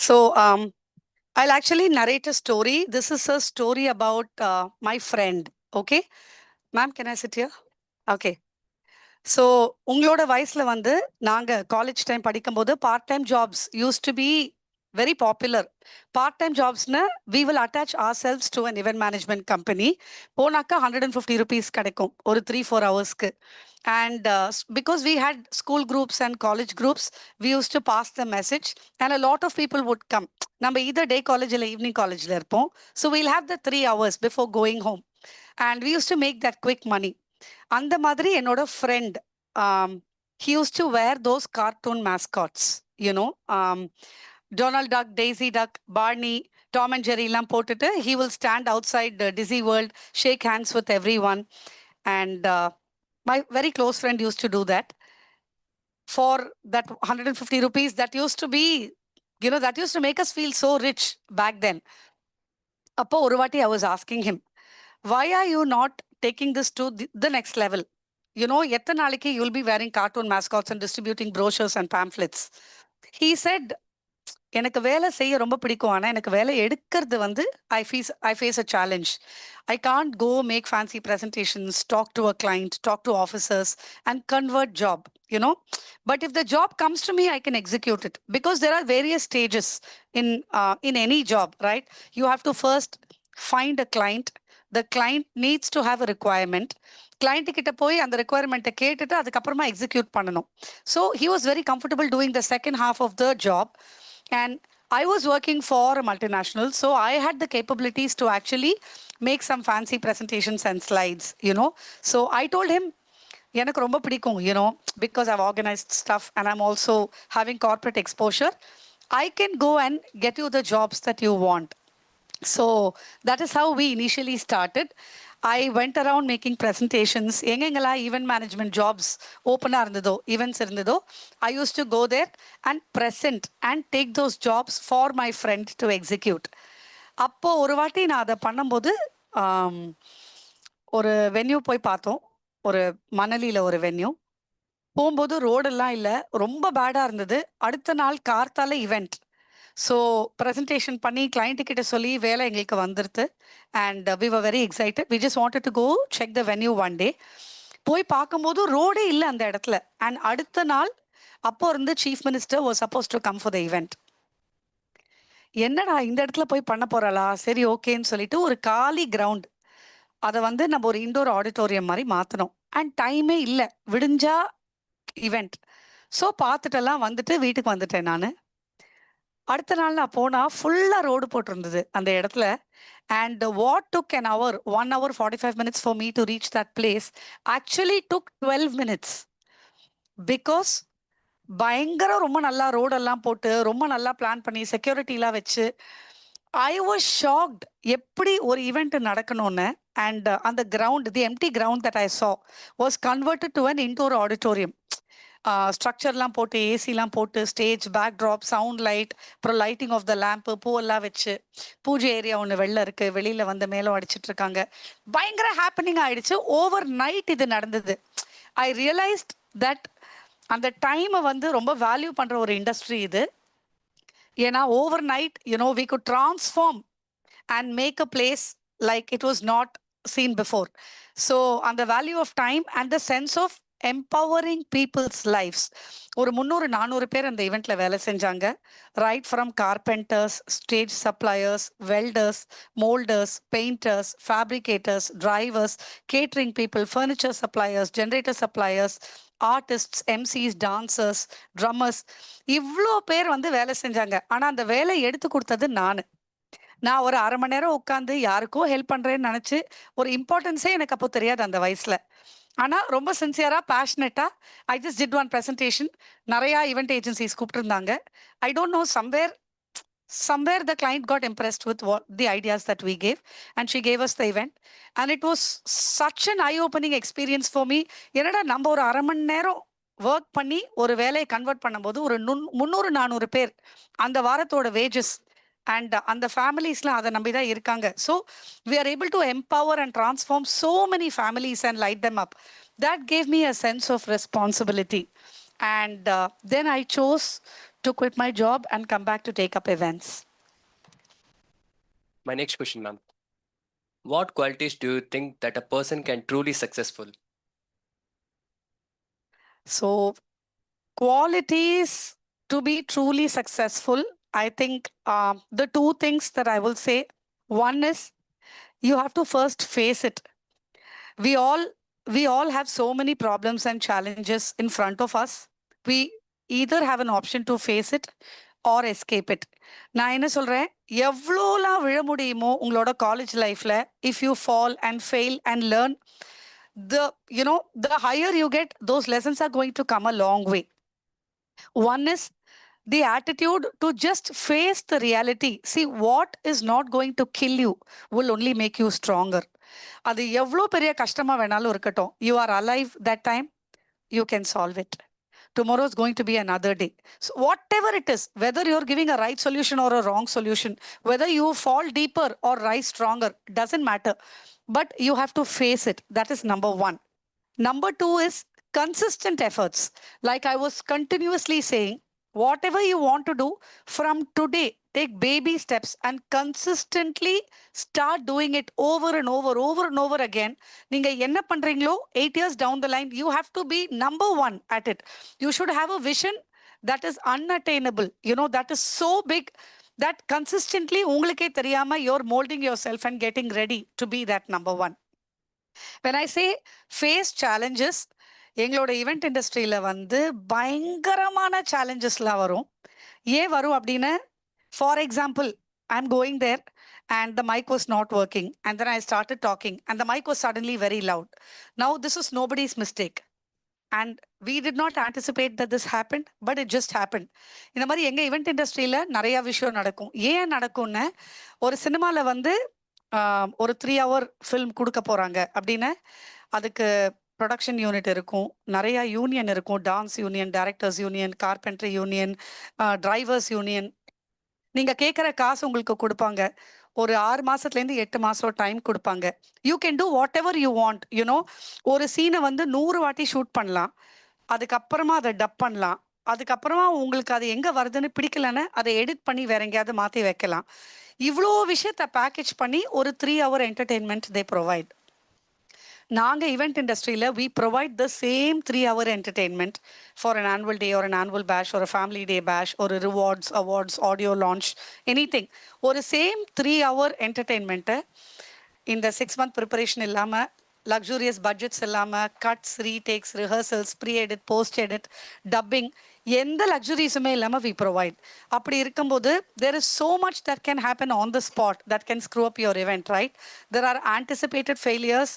So I'll actually narrate a story. This is a story about my friend. Okay. Ma'am, can I sit here? Okay. So உங்களோட வயசில் வந்து நாங்கள் college time படிக்கும்போது part time jobs used to be very popular. Part time ஜாப்ஸ்னு we will attach ourselves to an event management company. போனாக்கா 150 rupees கிடைக்கும் ஒரு 3-4 hours-க்கு. And because we had school groups and college groups, we used to pass the message and a lot of people would come. நம்ம either day college இல்லை evening collegeல இருப்போம். So we'll have the 3 hours before going home. And we used to make that quick money. அந்த மாதிரி என்னோட friend, he used to wear those cartoon mascots, Donald Duck, Daisy Duck, Barney, Tom and Jerry எல்லாம் போட்டுட்டு he will stand outside Disney World, shake hands with everyone. And my very close friend used to do that. For that 150 rupees, that used to be, that used to make us feel so rich back then. அப்போ ஒரு வாட்டி I was asking him, why are you not taking this to the next level? எத்தனை நாளைக்கு you'll be wearing cartoon mascots and distributing brochures and pamphlets? He said, எனக்கு வேலை செய்ய ரொம்ப பிடிக்கும், ஆனால் எனக்கு வேலை எடுக்கிறது வந்து I face a challenge. I can't go make fancy presentations, talk to a client, talk to officers and convert job, But if the job comes to me, I can execute it, because there are various stages in any job, right? You have to first find a client. The client needs to have a requirement. Client கிட்ட போய் அந்த requirement கேட்டுட்டு அதுக்கப்புறமா execute பண்ணணும். So he was very comfortable doing the second half of the job. And I was working for a multinational, so I had the capabilities to actually make some fancy presentations and slides, So I told him, எனக்கு ரொம்ப பிடிக்கும், because I've organized stuff and I'm also having corporate exposure. I can go and get you the jobs that you want. So that is how we initially started. I went around making presentations. எங்கெங்கெல்லாம் event management jobs ஓப்பனாக இருந்ததோ events இருந்ததோ I used to go there and present and take those jobs for my friend to execute. அப்போ ஒரு வாட்டி நான் அதை பண்ணும்போது ஒரு வென்யூ போய் பார்த்தோம். ஒரு மணலியில் ஒரு வென்யூ போகும்போது ரோடெல்லாம் இல்லை, ரொம்ப பேடாக இருந்தது. அடுத்த நாள் கார்த்தால ஈவெண்ட். ஸோ ப்ரெசன்டேஷன் பண்ணி கிளைண்ட்டுக்கிட்ட சொல்லி வேலை எங்களுக்கு வந்துடுது. And we were very excited. We just wanted to go check the venue one day. போய் பார்க்கும்போது ரோடே இல்லை அந்த இடத்துல. அண்ட் அடுத்த நாள் அப்போ இருந்து chief minister was suppose to come for the event. என்னடா இந்த இடத்துல போய் பண்ண போகிறாளா, சரி ஓகேன்னு சொல்லிட்டு ஒரு காலி கிரவுண்ட் அதை வந்து நம்ம ஒரு இண்டோர் ஆடிட்டோரியம் மாதிரி மாற்றினோம். அண்ட் டைமே இல்லை, விடிஞ்சா ஈவெண்ட். ஸோ பார்த்துட்டெல்லாம் வந்துட்டு வீட்டுக்கு வந்துட்டேன் நான். அடுத்த நாள் நான் போனால் ஃபுல்லாக ரோடு போட்டிருந்தது அந்த இடத்துல. And what took an hour, 1 hour 45 minutes for me to reach that place actually took 12 minutes. Because பயங்கர ரொம்ப நல்லா ரோடெல்லாம் போட்டு ரொம்ப நல்லா பிளான் பண்ணி செக்யூரிட்டிலாம் வச்சு ஐ வாஸ் ஷாக்ட் எப்படி ஒரு ஈவெண்ட் நடக்கணும்னு. அண்ட் அந்த ground, the empty ground that I saw was converted to an indoor auditorium. ஸ்ட்ரக்சர்லாம் போட்டு ஏசிலாம் போட்டு stage, backdrop, sound light, அப்புறம் லைட்டிங் ஆஃப் த லேம்ப்பு, பூவெல்லாம் வச்சு பூஜை ஏரியா ஒன்று வெளில இருக்குது, வெளியில் வந்து மேலும் அடிச்சிட்டு இருக்காங்க. பயங்கர ஹாப்பனிங் ஆயிடுச்சு. ஓவர் நைட் இது நடந்தது. ஐ ரியலைஸ்ட் தட் அந்த டைமை வந்து ரொம்ப வேல்யூ பண்ணுற ஒரு இண்டஸ்ட்ரி இது. ஏன்னா overnight you know we could transform and make a place like it was not seen before. So on the value of time and the sense of empowering people's lives. ஒரு 300-400 பேர் அந்த ஈவெண்ட்ல வேலை செஞ்சாங்க. Right from carpenters, stage suppliers, welders, moulders, painters, fabricators, drivers, catering people, furniture suppliers, generator suppliers, artists, MCs, dancers, drummers, இவ்வளோ பேர் வந்து வேலை செஞ்சாங்க. ஆனால் அந்த வேலை எடுத்து கொடுத்தது நான் ஒரு 1/2 மணி நேரம் உட்காந்து யாருக்கோ ஹெல்ப் பண்ணுறேன்னு நினச்சி ஒரு இம்பார்ட்டன்ஸே எனக்கு அப்போ தெரியாது அந்த வயசில். ஆனால் ரொம்ப சின்சியராக, பேஷனட்டாக I just did one presentation. நிறையா ஈவெண்ட் ஏஜென்சிஸ் கூப்பிட்டுருந்தாங்க. I don't know, somewhere the client got impressed with what the ideas that we gave, and she gave us the event, and it was such an eye-opening experience for me. என்னடா நம்ம ஒரு 1/2 மணி நேரம் work பண்ணி ஒரு வேலையை convert பண்ணும்போது ஒரு 300-400 பேர் அந்த வாரத்தோட வேஜஸ் அண்ட் அந்த ஃபேமிலிஸ்லாம் அதை நம்பி தான் இருக்காங்க. So we are able to empower and transform so many families and light them up. That gave me a sense of responsibility. And then I chose to quit my job and come back to take up events. My next question, ma'am. What qualities do you think that a person can truly successful? So qualities to be truly successful, I think the two things that I will say, one is you have to first face it. We all have so many problems and challenges in front of us. We either have an option to face it or escape it. நான் என்ன சொல்றேன், எவ்வளோலாம் விழ முடியுமோ உங்களோட college லைஃப்ல, if you fall and fail and learn, the higher you get, those lessons are going to come a long way. One is the attitude to just face the reality. See, what is not going to kill you will only make you stronger. அது எவ்வளோ பெரிய கஷ்டமா வேணாலும் இருக்கட்டும், you are alive that time, you can solve it. Tomorrow is going to be another day. So whatever it is, whether you're giving a right solution or a wrong solution, whether you fall deeper or rise stronger, doesn't matter. But you have to face it. That is number one. Number two is consistent efforts. Like I was continuously saying, whatever you want to do from today, take baby steps and consistently start doing it over and over again. நீங்க என்ன பண்றீங்களோ 8 years down the line, you have to be number one at it. You should have a vision that is unattainable. That is so big that consistently உங்களுக்கே தெரியாம you're molding yourself and getting ready to be that number one. When I say face challenges, எங்களோட event இண்டஸ்ட்ரியில் வந்து பயங்கரமான சேலஞ்சஸ்லாம் வரும். ஏன் வரும் அப்படின்னு, for example, I am going there and the mic was not working, and then I started talking and the mic was suddenly very loud. Now this is nobody's mistake, and we did not anticipate that this happened, but it just happened. இந்த மாதிரி எங்கள் event இண்டஸ்ட்ரியில் நிறையா விஷயம் நடக்கும். ஏன் நடக்கும்னு, ஒரு சினிமாவில் வந்து ஒரு 3 hour ஃபில்ம் கொடுக்க போகிறாங்க அப்படின்னு அதுக்கு ப்ரொடக்ஷன் யூனிட் இருக்கும், நிறையா யூனியன் இருக்கும், dance union, directors union, carpentry union, drivers union. நீங்கள் கேட்குற காசு உங்களுக்கு கொடுப்பாங்க. ஒரு 6 மாதத்துலேருந்து 8 மாதம் டைம் கொடுப்பாங்க. You can do what ever you want. You know, ஒரு சீனை வந்து 100 வாட்டி ஷூட் பண்ணலாம், அதுக்கப்புறமா அதை டப் பண்ணலாம், அதுக்கப்புறமா உங்களுக்கு அது எங்கே வருதுன்னு பிடிக்கலன்னு அதை எடிட் பண்ணி வேற எங்கேயாவது மாற்றி வைக்கலாம். இவ்வளோ விஷயத்தை பேக்கேஜ் பண்ணி ஒரு 3 hour என்டர்டெயின்மெண்ட் தே ப்ரொவைட். நாங்கள் ஈவெண்ட் இண்டஸ்ட்ரியில் we provide the same 3 hour entertainment for an annual day or an annual bash or a family day bash or a rewards, awards, audio launch, anything. ஒரு same 3 hour என்டர்டெயின்மெண்ட்டை இந்த 6 month preparation இல்லாமல், luxurious budgets இல்லாமல், cuts, retakes, rehearsals, pre edit, post edit, dubbing, எந்த லக்ஸுரிஸுமே இல்லாமல் we provide. அப்படி இருக்கும்போது there is so much that can happen on the spot that can screw up your event, right? There are anticipated failures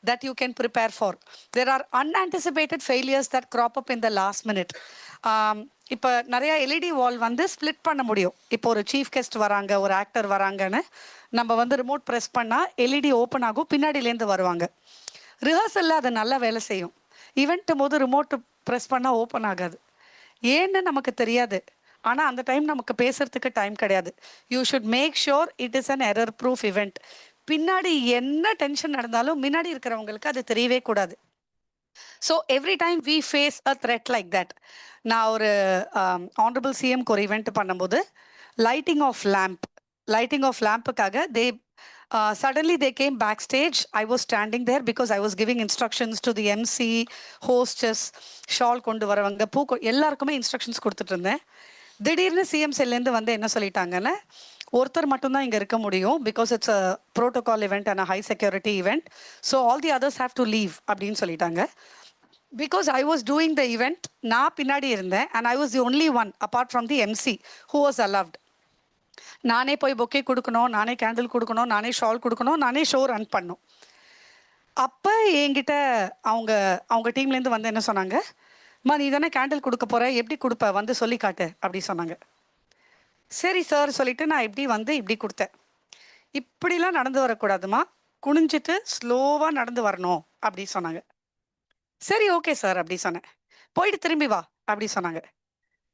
that you can prepare for. There are unanticipated failures that crop up in the last minute. இப்போ நிறையா LED வால் வந்து split பண்ண முடியும். இப்போ ஒரு chief guest வராங்க, ஒரு actor வராங்கன்னு நம்ம வந்து ரிமோட் ப்ரெஸ் பண்ணால் எல்இடி ஓப்பன் ஆகும், பின்னாடியிலேருந்து வருவாங்க. ரிஹர்சலில் அது நல்லா வேலை செய்யும். ஈவெண்ட்டும் போது ரிமோட் ப்ரெஸ் பண்ணால் ஓப்பன் ஆகாது, ஏன்னு நமக்கு தெரியாது. ஆனால் அந்த டைம் நமக்கு பேசுறதுக்கு டைம் கிடையாது. You should make sure it is an error proof event. பின்னாடி என்ன டென்ஷன் நடந்தாலும் முன்னாடி இருக்கிறவங்களுக்கு அது தெரியவே கூடாது. So every time we face a threat like that. நான் ஒரு ஆனரபிள் சிஎம்க்கு ஒரு இவெண்ட் பண்ணும்போது லைட்டிங் ஆஃப் லேம்புக்காக suddenly they came backstage. I was standing there because I was giving instructions to the MC, hostess, shawl kondu varavanga, poo எல்லாருக்குமே instructions கொடுத்துட்டு இருந்தேன். திடீர்னு சிஎம் செல்லேருந்து வந்து என்ன சொல்லிட்டாங்கன்னா, ஒருத்தர் மட்டும்தான் இங்கே இருக்க முடியும், because it's a protocol event and high security event, so all the others have to leave அப்படின்னு சொல்லிட்டாங்க. Because I was doing the event, நான் பின்னாடி இருந்தேன், and I was the only one apart from the MC who was allowed. நானே போய் bouquet கொடுக்கணும், நானே candle கொடுக்கணும், நானே ஷால் கொடுக்கணும், நானே ஷோ ரன் பண்ணும். அப்போ என்கிட்ட அவங்க டீம்லேருந்து வந்து என்ன சொன்னாங்க, நீ தானே கேண்டில் கொடுக்க போகிற, எப்படி கொடுப்ப, வந்து சொல்லி காட்டு அப்படி சொன்னாங்க. சரி சார் சொல்லிட்டு நான் இப்படி கொடுத்தேன். இப்படிலாம் நடந்து வரக்கூடாதுமா, குனிஞ்சிட்டு ஸ்லோவாக நடந்து வரணும் அப்படி சொன்னாங்க. சரி ஓகே சார் அப்படி சொன்னேன். போயிட்டு திரும்பி வா அப்படி சொன்னாங்க.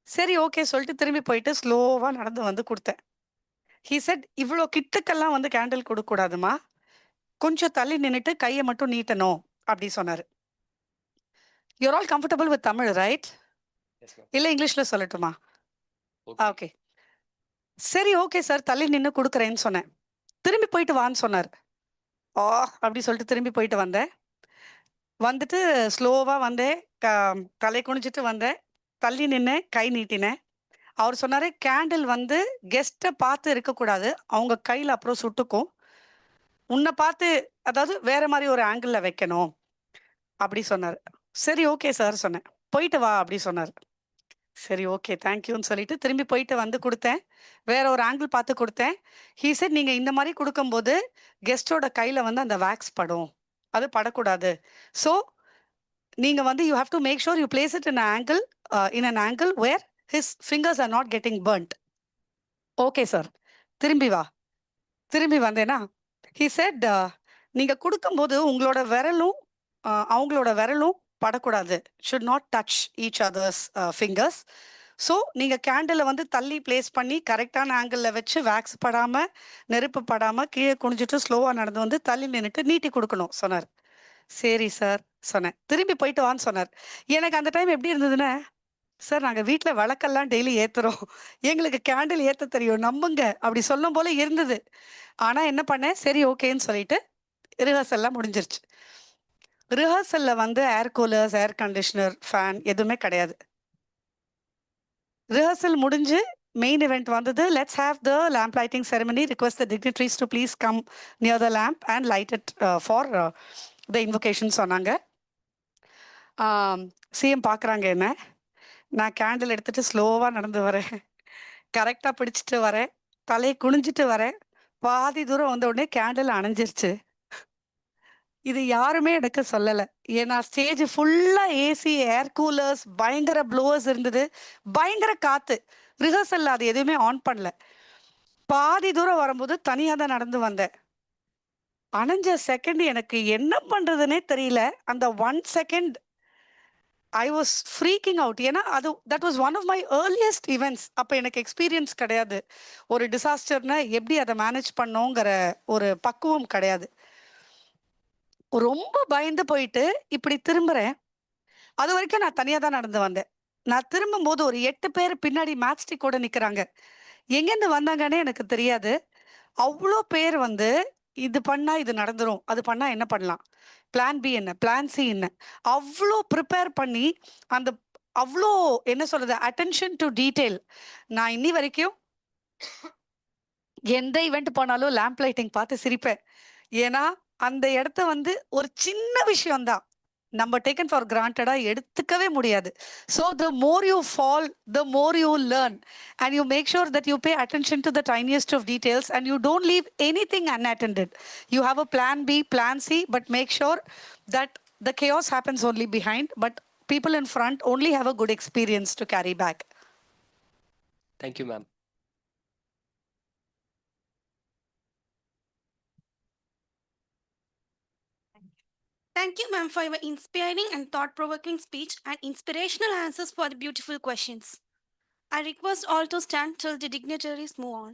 சரி ஓகே சொல்லிட்டு திரும்பி போயிட்டு ஸ்லோவாக நடந்து வந்து கொடுத்தேன். ஹீ செட், இவ்வளோ கிட்டக்கெல்லாம் வந்து கேண்டில் கொடுக்கக்கூடாதுமா, கொஞ்சம் தள்ளி நின்றுட்டு கையை மட்டும் நீட்டணும் அப்படி சொன்னார். You're all comfortable with Tamil right? இல்லை இங்கிலீஷில் சொல்லட்டுமா? ஓகே சரி ஓகே சார் தள்ளி நின்று கொடுக்குறேன்னு சொன்னேன். திரும்பி போயிட்டு வான்னு சொன்னார். அப்படி சொல்லிட்டு திரும்பி போயிட்டு வந்தேன். வந்துட்டு ஸ்லோவாக வந்தேன், தலை குனிஞ்சிட்டு வந்தேன், தள்ளி நின்று கை நீட்டினேன். அவர் சொன்னார், கேண்டில் வந்து கெஸ்ட்டை பார்த்து இருக்கக்கூடாது, அவங்க கையில் அப்புறம் சுட்டுக்கும், உன்னை பார்த்து அதாவது வேற மாதிரி ஒரு ஆங்கிளில் வைக்கணும் அப்படி சொன்னார். சரி ஓகே சார் சொன்னேன். போயிட்டு வா அப்படி சொன்னார். சரி ஓகே தேங்க்யூன்னு சொல்லிட்டு திரும்பி போயிட்டு வந்து கொடுத்தேன். வேற ஒரு ஆங்கிள் பார்த்து கொடுத்தேன். ஹீ செட், நீங்கள் இந்த மாதிரி கொடுக்கும்போது கெஸ்ட்டோட கையில் வந்து அந்த வேக்ஸ் படும், அது படக்கூடாது. ஸோ நீங்கள் வந்து you have to make sure you place it in an angle where his fingers are not getting burnt. Okay sir திரும்பி வா. திரும்பி வந்தேனா he said, நீங்கள் கொடுக்கும்போது உங்களோட விரலும் அவங்களோட விரலும் படக்கூடாது, should not touch each other's fingers. So நீங்கள் கேண்டிலை வந்து தள்ளி பிளேஸ் பண்ணி கரெக்டான ஆங்கிளில் வச்சு வேக்ஸ் படாமல் நெருப்பு படாமல் கீழே குனிஞ்சிட்டு ஸ்லோவாக நடந்து வந்து தள்ளி நின்றுட்டு நீட்டி கொடுக்கணும் சொன்னார். சரி சார் சொன்னேன். திரும்பி போயிட்டு வான்னு சொன்னார். எனக்கு அந்த டைம் எப்படி இருந்ததுன்னா, சார் நாங்கள் வீட்டில் விளக்கெல்லாம் டெய்லி ஏற்றுறோம், எங்களுக்கு கேண்டில் ஏற்ற தெரியும், நம்புங்க அப்படி சொல்லும் போல இருந்தது. ஆனால் என்ன பண்ணேன், சரி ஓகேன்னு சொல்லிட்டு ரிஹர்சல்லாம் முடிஞ்சிருச்சு. ரிஹர்சலில் வந்து air coolers, air conditioner, fan எதுவுமே கிடையாது. ரிஹர்சல் முடிஞ்சு மெயின் இவெண்ட் வந்தது. Let's have the lamp lighting ceremony, request the dignitaries to please come near the lamp and light it for the invocation சொன்னாங்க. சிஎம் பார்க்குறாங்க என்ன, நான் கேண்டில் எடுத்துகிட்டு ஸ்லோவாக நடந்து வரேன், கரெக்டாக பிடிச்சிட்டு வரேன், தலையை குனிஞ்சிட்டு வரேன், பாதி தூரம் வந்த உடனே கேண்டில் அணைஞ்சிருச்சு. இது யாருமே எனக்கு சொல்லலை. ஏன்னா ஸ்டேஜ் ஃபுல்லாக ஏசி, ஏர் கூலர்ஸ், பயங்கர ப்ளோவர்ஸ் இருந்தது, பயங்கர காற்று. ரிஹர்சலில் அது எதுவுமே ஆன் பண்ணல. பாதி தூரம் வரும்போது தனியாக தான் நடந்து வந்தேன். அணைஞ்ச செகண்ட் எனக்கு என்ன பண்றதுன்னே தெரியல. அந்த 1 second I was freaking out. ஏன்னா அது that was one of my earliest events. அப்போ எனக்கு எக்ஸ்பீரியன்ஸ் கிடையாது. ஒரு டிசாஸ்டர்னா எப்படி அதை மேனேஜ் பண்ணோங்கிற ஒரு பக்குவம் கிடையாது. ரொம்ப பயந்து போயிட்டு இப்படி திரும்புறேன். அது வரைக்கும் நான் தனியா தான் நடந்து வந்தேன். நான் திரும்பும்போது ஒரு 8 பேர் பின்னாடி மேட்ச் ஸ்டிக்கோட நிக்கிறாங்க. எங்கேருந்து வந்தாங்கன்னே எனக்கு தெரியாது. அவ்ளோ பேர் வந்து இது பண்ணா இது நடந்துரும். அது பண்ணா என்ன பண்ணலாம்? பிளான் பி என்ன? பிளான் சி என்ன? அவ்ளோ ப்ரிப்பேர் பண்ணி அந்த அவ்ளோ என்ன சொல்றது? Attention to detail. நான் இன்னி வரைக்கும் எந்த ஈவென்ட் போனாலும் லேம்ப் லைட்டிங் பார்த்து சிரிப்பேன். ஏன்னா அந்த இடத்த வந்து ஒரு சின்ன விஷயம் தான். நம்ம டேக்கன் ஃபார் கிராண்டடா எடுத்துக்கவே முடியாது. So the more you fall, the more you learn and you make sure that you pay attention to the tiniest of details and you don't leave anything unattended. You have a plan B, plan C, but make sure that the chaos happens only behind, but people in front only have a good experience to carry back. Thank you, ma'am. Thank you, ma'am, for your inspiring and thought-provoking speech and inspirational answers for the beautiful questions. I request all to stand till the dignitaries move on.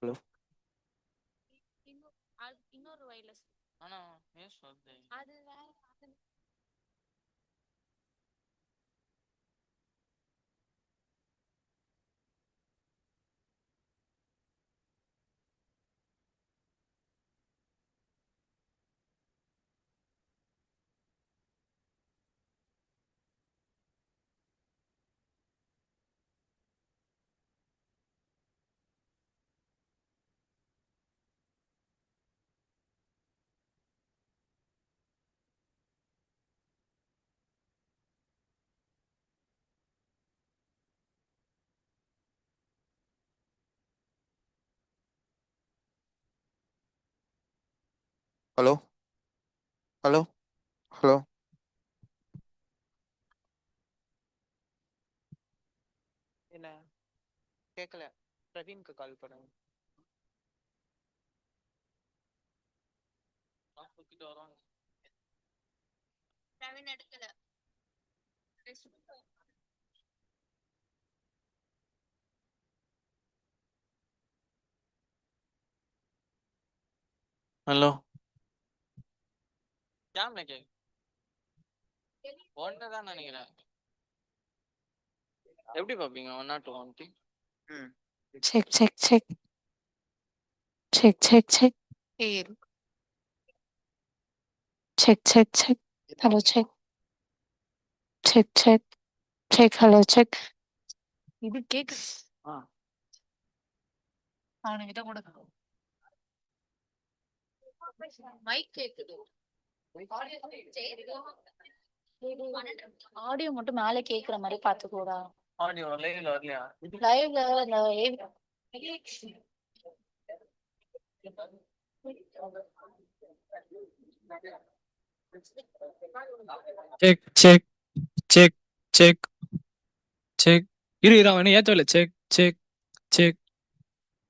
Hello. இன்னொரு wireless. ஆனா ஏன் சொல்றே அது வேற. Hello hello hello என்ன கேட்கல. பிரவீன்க்கு கால் பண்ணுங்க. தூக்கிட்டு வரோம் பிரவீன் எடுக்கல. ஹலோ கேம்ல கேக் ஒன்னு நினைக்கிறேன். எப்படி பாப்பீங்க 1 or 2 ம் Check, check, check. Check, check, check. Check, check, check. Hello, check. Check, check. Check, hello, check. இது கேக்கு ஆ அவனுக்கிட்ட கூட மைக் கேக்குது. ஆடியோ மட்டும் மேல கேக்குற மாதிரி பாத்துக்கோடா. ஆடியோ லைவ்ல வரலையா? லைவ்ல அந்த check check check check check இரு இரு அவன் ஏத்தவே இல்லை check check check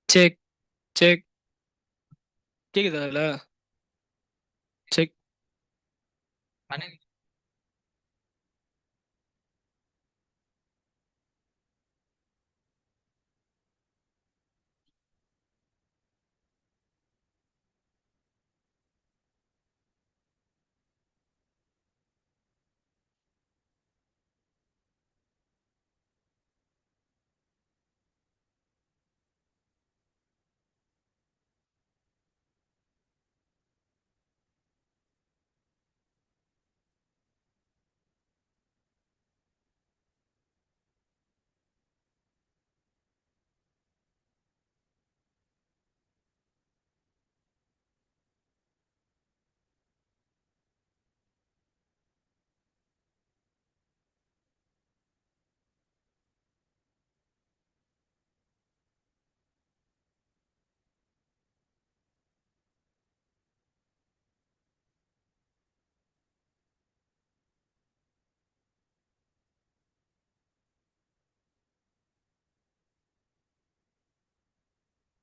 check check கேக்குதா இல்ல check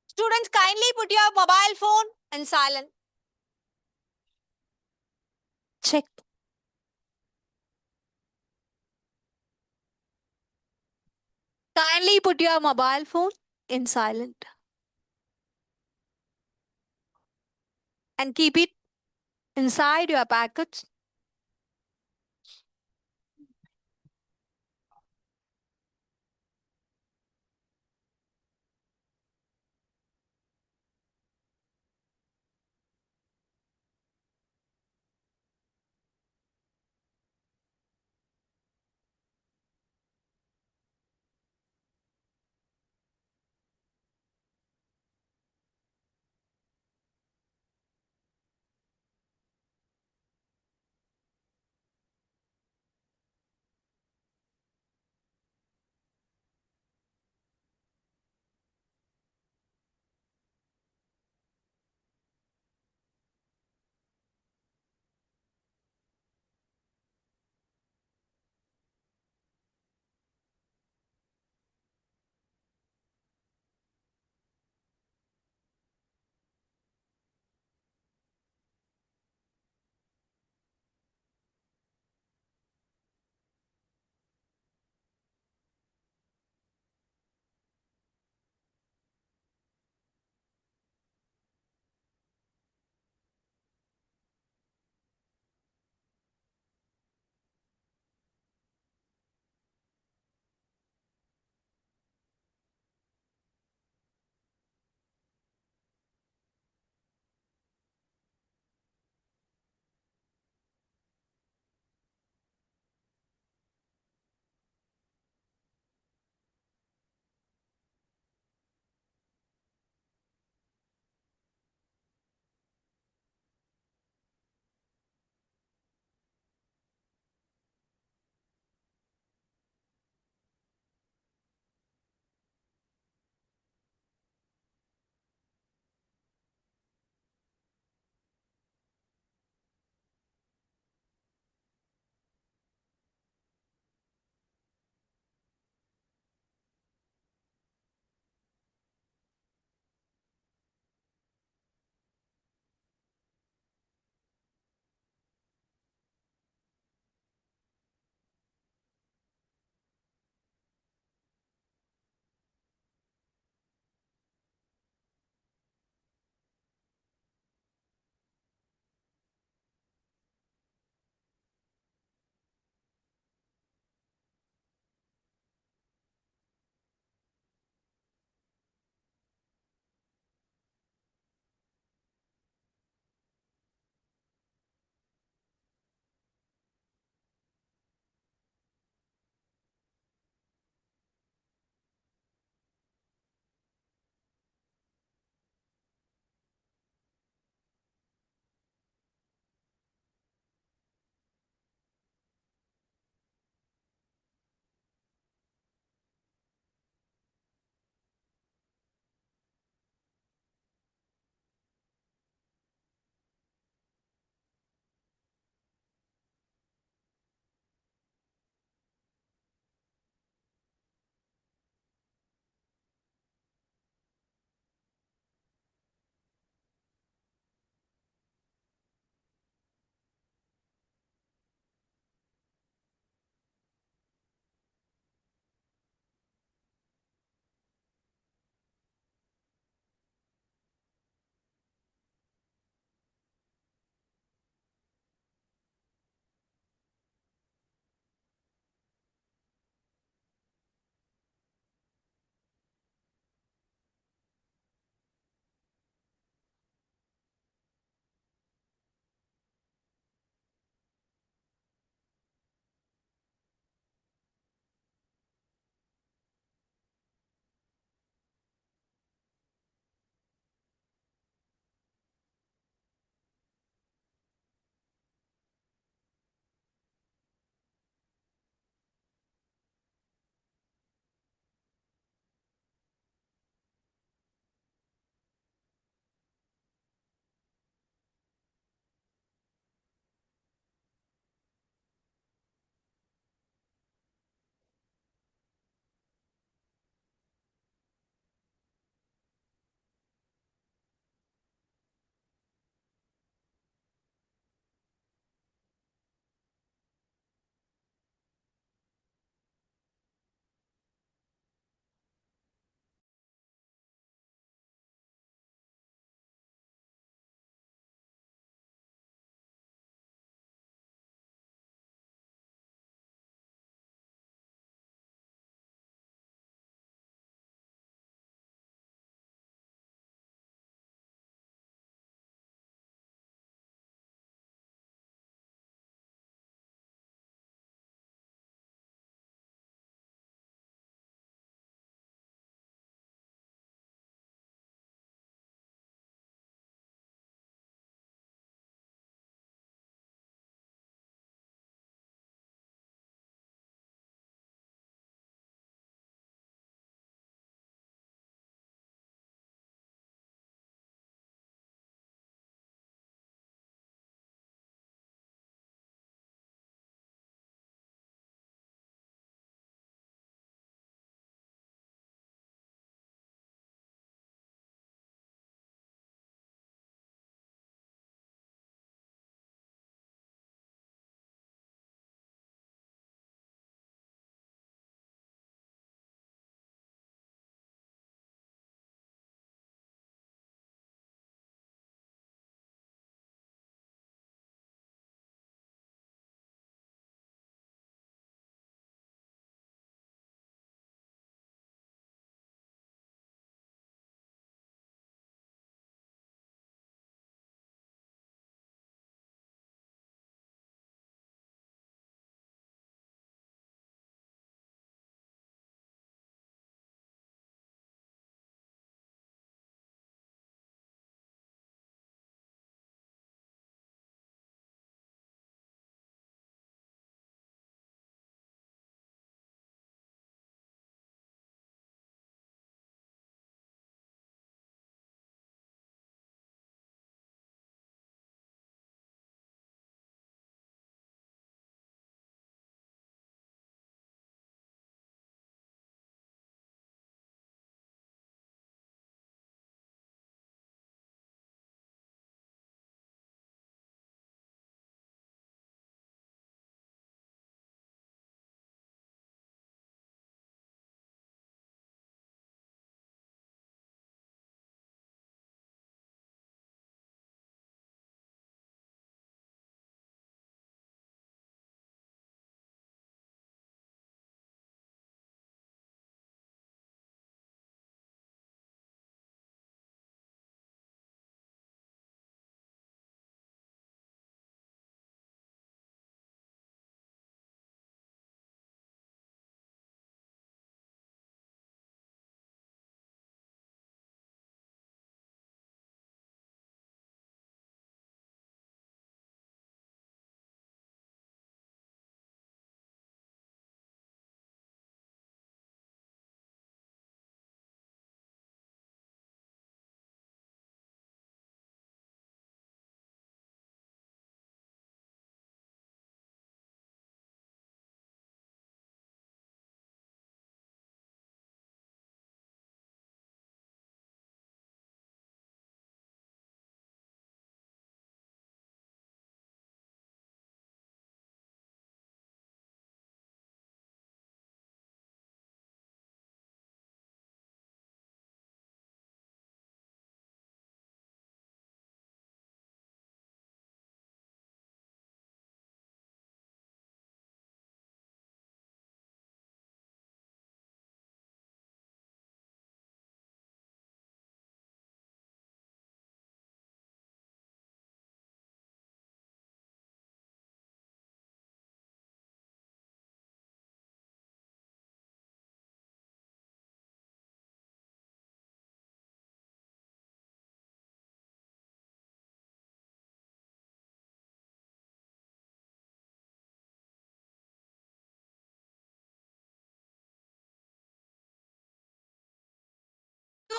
Students, kindly put your mobile phone in silent. Check. Kindly put your mobile phone in silent. And keep it inside your packets.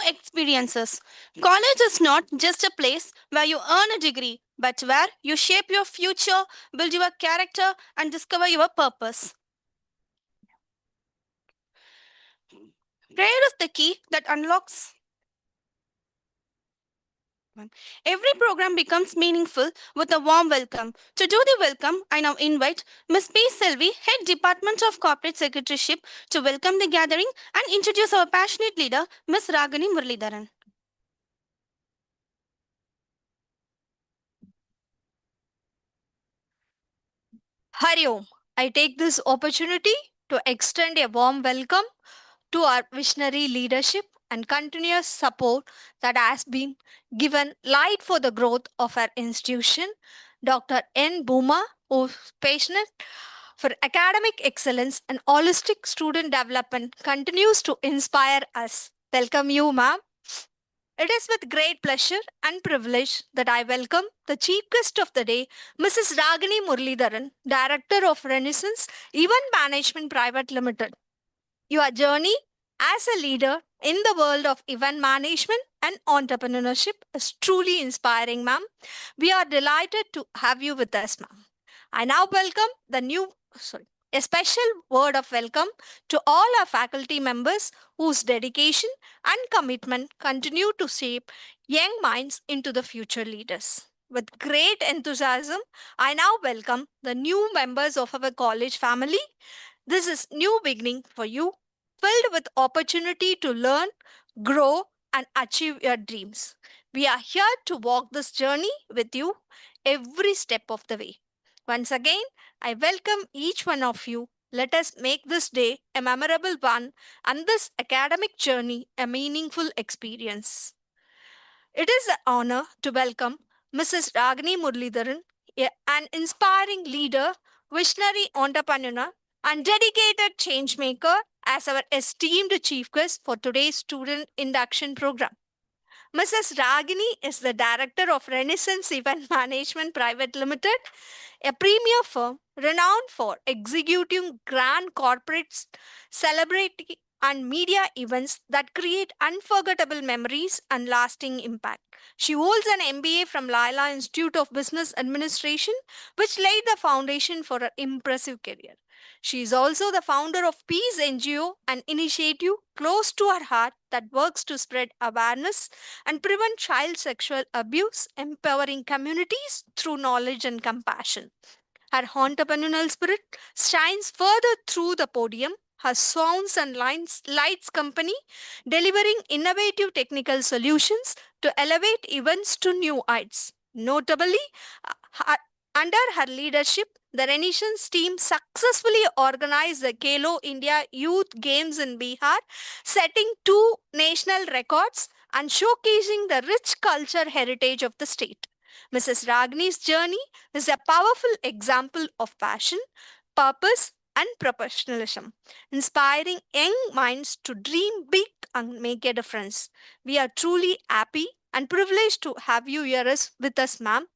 experiences. College is not just a place where you earn a degree, but where you shape your future, build your character, and discover your purpose. Prayer is the key that unlocks. Every program becomes meaningful with a warm welcome. To do the welcome, I now invite Ms. P. Selvi, Head Department of Corporate Secretaryship, to welcome the gathering and introduce our passionate leader, Ms. Ragini Muralidharan. Hari Om. I take this opportunity to extend a warm welcome to our visionary leadership and continuous support that has been given light for the growth of our institution. Dr. N. Bhuma, who's passionate for academic excellence and holistic student development, continues to inspire us. Welcome you, ma'am. It is with great pleasure and privilege that I welcome the chief guest of the day, Mrs. Ragini Muralidharan, Director of Renaissance Event Management Private Limited. Your journey as a leader in the world of event management and entrepreneurship is truly inspiring, ma'am. We are delighted to have you with us, ma'am. I now welcome a special word of welcome to all our faculty members whose dedication and commitment continue to shape young minds into the future leaders. With great enthusiasm, I now welcome the new members of our college family. This is new beginning for you, filled with opportunity to learn, grow, and achieve your dreams. We are here to walk this journey with you every step of the way. Once again, I welcome each one of you. Let us make this day a memorable one and this academic journey a meaningful experience. It is an honor to welcome Mrs. Ragini Muralidharan, an inspiring leader, visionary entrepreneur, and dedicated changemaker as our esteemed chief guest for today's student induction program. Mrs. Ragini is the director of Renaissance Event Management Private Limited, a premier firm renowned for executing grand corporates, celebrity and media events that create unforgettable memories and lasting impact. She holds an MBA from Laila Institute of Business Administration, which laid the foundation for her impressive career. She is also the founder of Peace NGO, an initiative close to her heart that works to spread awareness and prevent child sexual abuse, empowering communities through knowledge and compassion. Her entrepreneurial spirit shines further through the podium. Her Sounds and Lights company, delivering innovative technical solutions to elevate events to new heights. Notably, uh, her- under her leadership, the Renaissance team successfully organized the Kelo India Youth Games in Bihar, setting 2 national records and showcasing the rich culture heritage of the state. Mrs. Ragini's journey is a powerful example of passion, purpose, and professionalism, inspiring young minds to dream big and make a difference. We are truly happy and privileged to have you here with us, ma'am.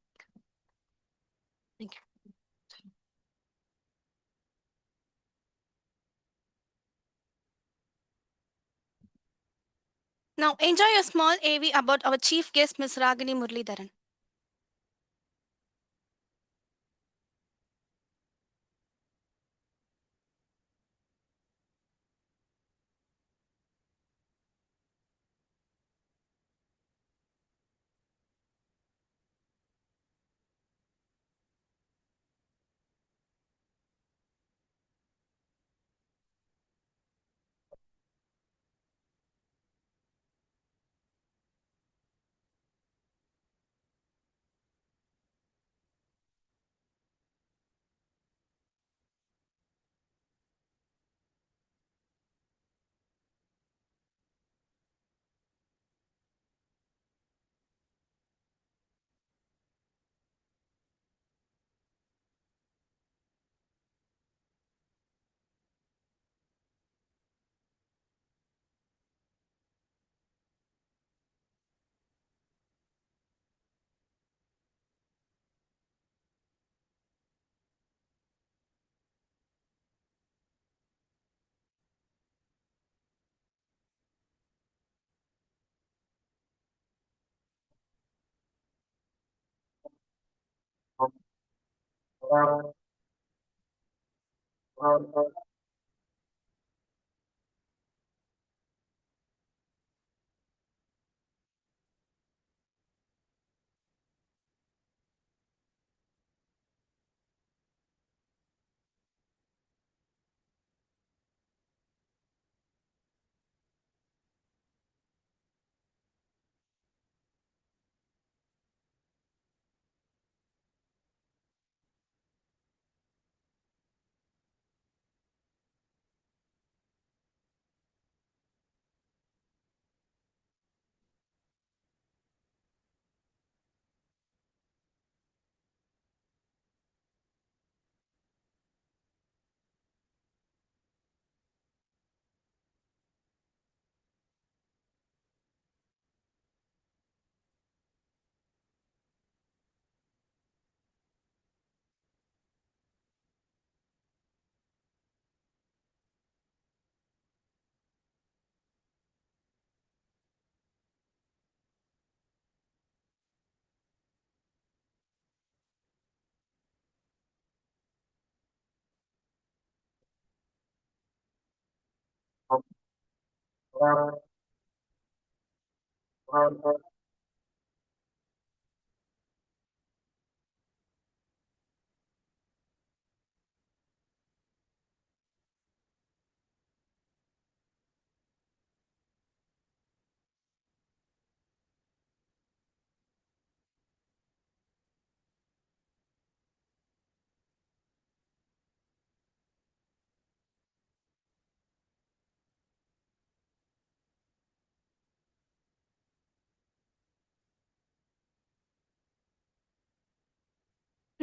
Thank you. Now enjoy a small AV about our chief guest, Ms. Ragini Muralidharan.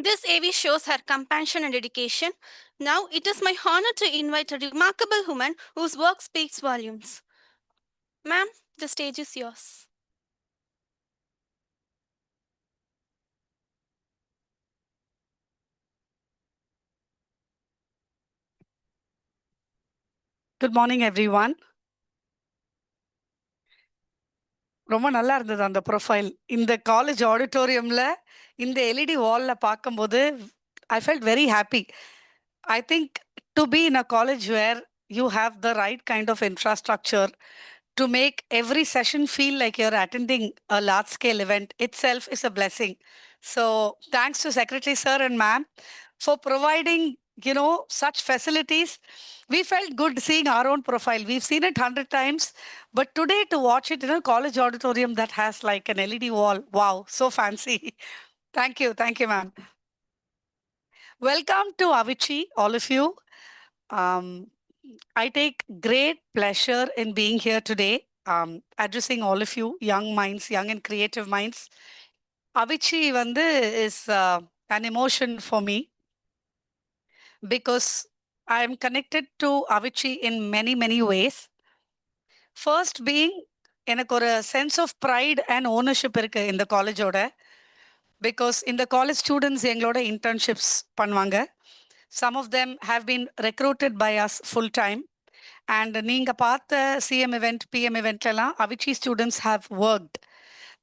This AV shows her compassion and dedication. Now it is my honor to invite a remarkable woman whose work speaks volumes. Ma'am, the stage is yours. Good morning, everyone. ரொம்ப நல்லா இருந்தது அந்த profile. இந்த college ஆடிட்டோரியம்ல இந்த LED வால்ல பார்க்கும்போது I felt very happy. I think to be in a college where you have the right kind of infrastructure to make every session feel like you're attending a large scale event itself is a blessing. So thanks to Secretary Sir and Ma'am for providing, such facilities. We felt good seeing our own profile. We've seen it 100 times, but today to watch it in a college auditorium that has like an LED wall, wow, so fancy. Thank you, ma'am. Welcome to Avicii, all of you. Um, I take great pleasure in being here today, addressing all of you, young minds, young and creative minds. Avicii Vandu is an emotion for me because I am connected to Avicii in many, many ways. First being, எனக்கு ஒரு sense of pride and ownership இருக்கு இந்த காலேஜோட, because இந்த college students எங்களோட internships பண்ணுவாங்க. Some of them have been recruited by us full time. And நீங்க பார்த்த CM event, PM event எல்லாம் Avicii students have worked.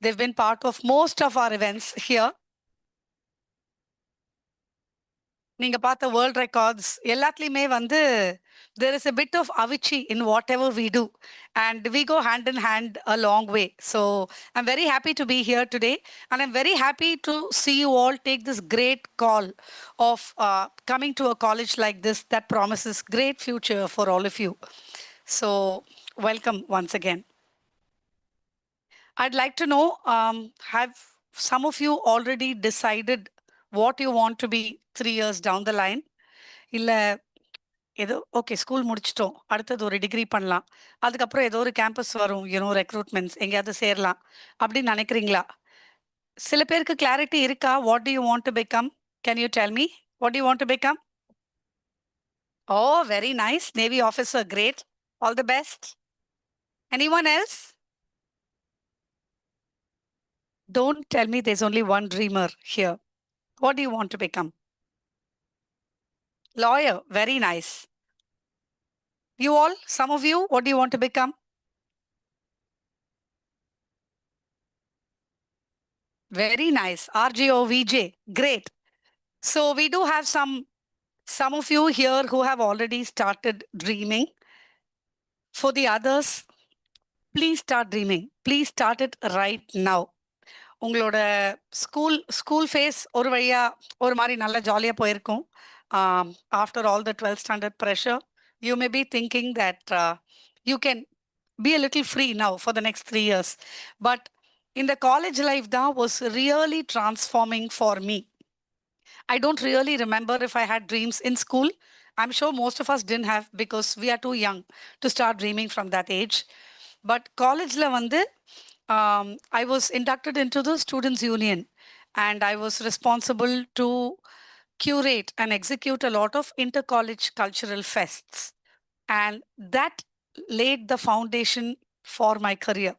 They've been part of most of our events here. நீங்க பார்த்த world records எல்லாத்துலயுமே வந்து there is a bit of Avicii in whatever we do, and we go hand in hand a long way. So I'm very happy to be here today, and I'm very happy to see you all take this great call of coming to a college like this that promises great future for all of you. So welcome once again. I'd like to know, have some of you already decided what you want to be 3 years down the line? இல்ல ஏதோ okay school முடிச்சிட்டோம், அடுத்தது ஒரு degree பண்ணலாம், அதுக்கப்புறம் ஏதோ ஒரு campus வரும், ரெக்ரூட்மெண்ட்ஸ் எங்கேயாவது சேரலாம் அப்படின்னு நினைக்கிறீங்களா? சில பேருக்கு கிளாரிட்டி இருக்கா? What do you want to become? Can you tell me what do you want to become? Oh, very nice. Navy officer, great. All the best. Anyone else? Don't tell me there's only one dreamer here. What do you want to become? Lawyer, very nice. You all, some of you, what do you want to become? Very nice. RJO, VJ, great. So we do have some of you here who have already started dreaming. For the others, please start dreaming. Please start it right now. உங்களோட school face ஒரு வழியா ஒரு மாதிரி நல்லா ஜாலியாக போயிருக்கும். After all the 12th standard pressure you may be thinking that you can be a little free now for the next 3 years. But in the college life, that was really transforming for me. I don't really remember if I had dreams in school. I'm sure most of us didn't have because we are too young to start dreaming from that age. But college la vandu, I was inducted into the Students' Union and I was responsible to curate and execute a lot of inter-college cultural fests. And that laid the foundation for my career.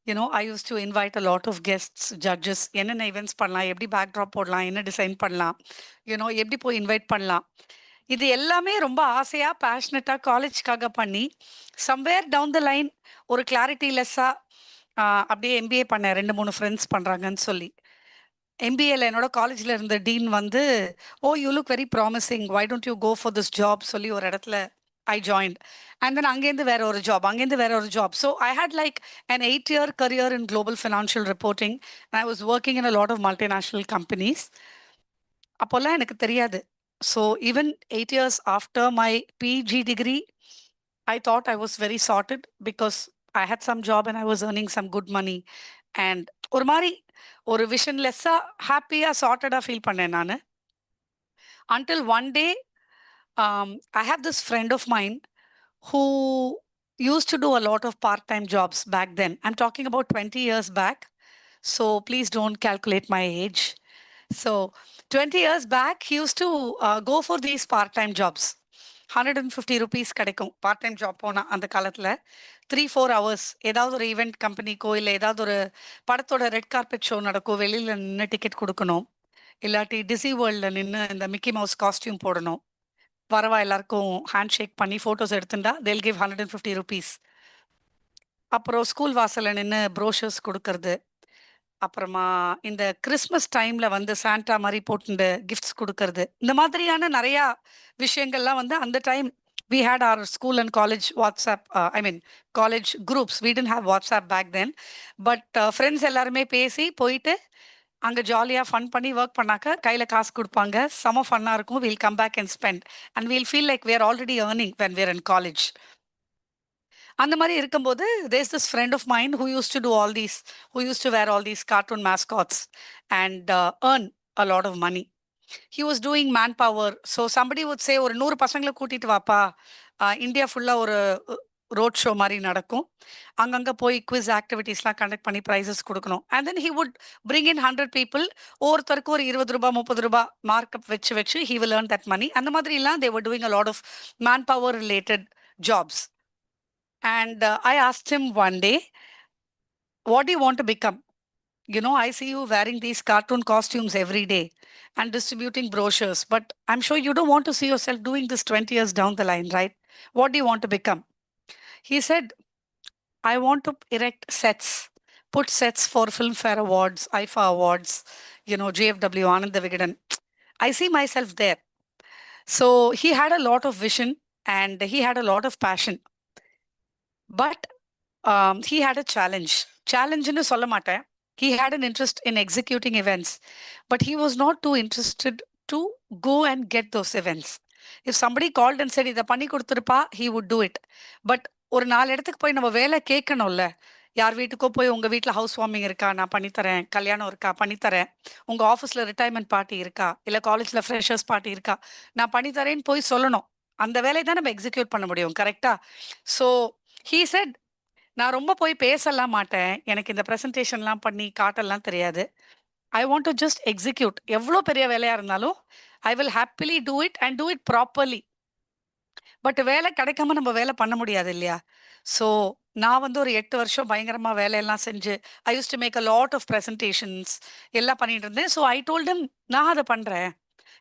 You know, I used to invite a lot of guests, judges, என்னென்ன events பண்ணலாம், எப்படி backdrop போடலாம், என்ன design பண்ணலாம், you know, எப்படி போய் invite பண்ணலாம். இது எல்லாமே ரொம்ப ஆசையா, passionate-ஆ காலேஜ்க்காக பண்ணி, somewhere down the line, ஒரு clarity less-ஆ அப்படியே MBA பண்ணேன், 2-3 friends பண்றாங்கன்னு சொல்லி. MBAல என்னோட காலேஜ்ல இருந்த டீன் வந்து, oh you look very promising, why don't you go for this job சொல்லி ஒரு இடத்துல I joined. And then அங்கேருந்து வேற ஒரு ஜாப், அங்கேருந்து வேற ஒரு job. So I had like an 8-year career in global financial reporting. And I was working in a lot of multinational companies. அப்போல்லாம் எனக்கு தெரியாது. So even 8 years after my PG degree, I thought I was very sorted because I had some job and I was earning some good money. And ஒரு மாதிரி ஒரு விஷன்லெஸ்ஸா ஹாப்பியா சார்ட்டடா feel பண்ணேன் நான். Until one day, I have this friend of mine who used to do a lot of part-time jobs back then. I'm talking about 20 years back. So please don't calculate my age. So 20 years back, he used to go for these part-time jobs. 150 rupees கிடைக்கும் part time job போனால் அந்த காலத்தில் 3-4 hours ஏதாவது ஒரு event கம்பெனிக்கோ இல்லை ஏதாவது ஒரு படத்தோட ரெட் கார்பெட் ஷோ நடக்கும், வெளியில் நின்று டிக்கெட் கொடுக்கணும், இல்லாட்டி டிசி வேர்ல்டில் நின்று இந்த மிக்கி மவுஸ் காஸ்டியூம் போடணும், வரவா எல்லாருக்கும் ஹேண்ட் ஷேக் பண்ணி ஃபோட்டோஸ் எடுத்துட்டா they'll give 150 rupees. அப்புறம் ஸ்கூல் வாசலில் நின்று ப்ரோஷர்ஸ் கொடுக்கறது, அப்புறமா இந்த கிறிஸ்மஸ் டைம்ல வந்து சாண்டா மாதிரி போட்டு கிஃப்ட்ஸ் கொடுக்கறது, இந்த மாதிரியான நிறையா விஷயங்கள்லாம் வந்து அந்த time we had our school and college WhatsApp, college groups. We didn't have WhatsApp back then. But friends எல்லாருமே பேசி போயிட்டு அங்கே ஜாலியாக ஃபன் பண்ணி ஒர்க் பண்ணாக்க கையில் காசு கொடுப்பாங்க, செம ஃபன்னாக இருக்கும். We'll come back and spend and we'll feel like we are already earning when we're in college. அந்த மாதிரி இருக்கும்போது there's this friend of mine who used to do all these, who used to wear all these cartoon mascots and earn a lot of money. He was doing manpower. So somebody would say ஒரு 100 பசங்களை கூட்டிட்டு வாப்பா, India ஃபுல்லாக ஒரு road show மாதிரி நடக்கும், அங்கங்கே போய் குவிஸ் ஆக்டிவிட்டீஸ்லாம் கண்டக்ட் பண்ணி ப்ரைஸஸ் கொடுக்கணும். And then he would bring in 100 people, ஒவ்வொருத்தருக்கும் ஒரு 20 ரூபாய் 30 ரூபாய் மார்க்கப் வச்சு he will earn that money. அந்த மாதிரிலாம் they were doing a lot of manpower related jobs. And I asked him one day, what do you want to become? You know, I see you wearing these cartoon costumes every day and distributing brochures, but I'm sure you don't want to see yourself doing this 20 years down the line, right? What do you want to become? He said, I want to erect sets, put sets for Filmfare Awards, IFA Awards, you know, JFW, Anand Vigadan. I see myself there. So he had a lot of vision and he had a lot of passion. But he had a challenge. Challenge-nu சொல்ல மாட்டேன். He had an interest in executing events, but he was not too interested to go and get those events. If somebody called and said, இதை பண்ணி கொடுத்துருப்பா, he would do it. But ஒரு 4 இடத்துக்கு போய் நம்ம வேலை கேட்கணும்ல, யார் வீட்டுக்கோ போய் உங்கள் வீட்டில் ஹவுஸ் வார்மிங் இருக்கா, நான் பண்ணித்தரேன், கல்யாணம் இருக்கா, பண்ணித்தரேன், உங்கள் ஆஃபீஸில் ரிட்டையர்மெண்ட் பார்ட்டி இருக்கா, இல்லை காலேஜில் ஃப்ரெஷர்ஸ் பார்ட்டி இருக்கா, நான் பண்ணித்தரேன்னு போய் சொல்லணும். அந்த வேலையை தான் நம்ம எக்ஸிக்யூட் பண்ண முடியும், கரெக்டா? ஸோ he said, நான் ரொம்ப போய் பேசலாம் மாட்டேன், எனக்கு இந்த ப்ரெசன்டேஷன்லாம் பண்ணி காட்டெல்லாம் தெரியாது, ஐ வாண்ட் டு ஜஸ்ட் எக்ஸிக்யூட். எவ்வளோ பெரிய வேலையாக இருந்தாலும் I will happily do it and do it properly. But வேலை கிடைக்காம நம்ம வேலை பண்ண முடியாது இல்லையா? ஸோ நான் வந்து ஒரு 8 வருஷம் பயங்கரமாக வேலையெல்லாம் செஞ்சு I used to make a lot of presentations எல்லாம் பண்ணிட்டு இருந்தேன். ஸோ ஐ டோல்ட் ஹிம், நான் அதை பண்ணுறேன்,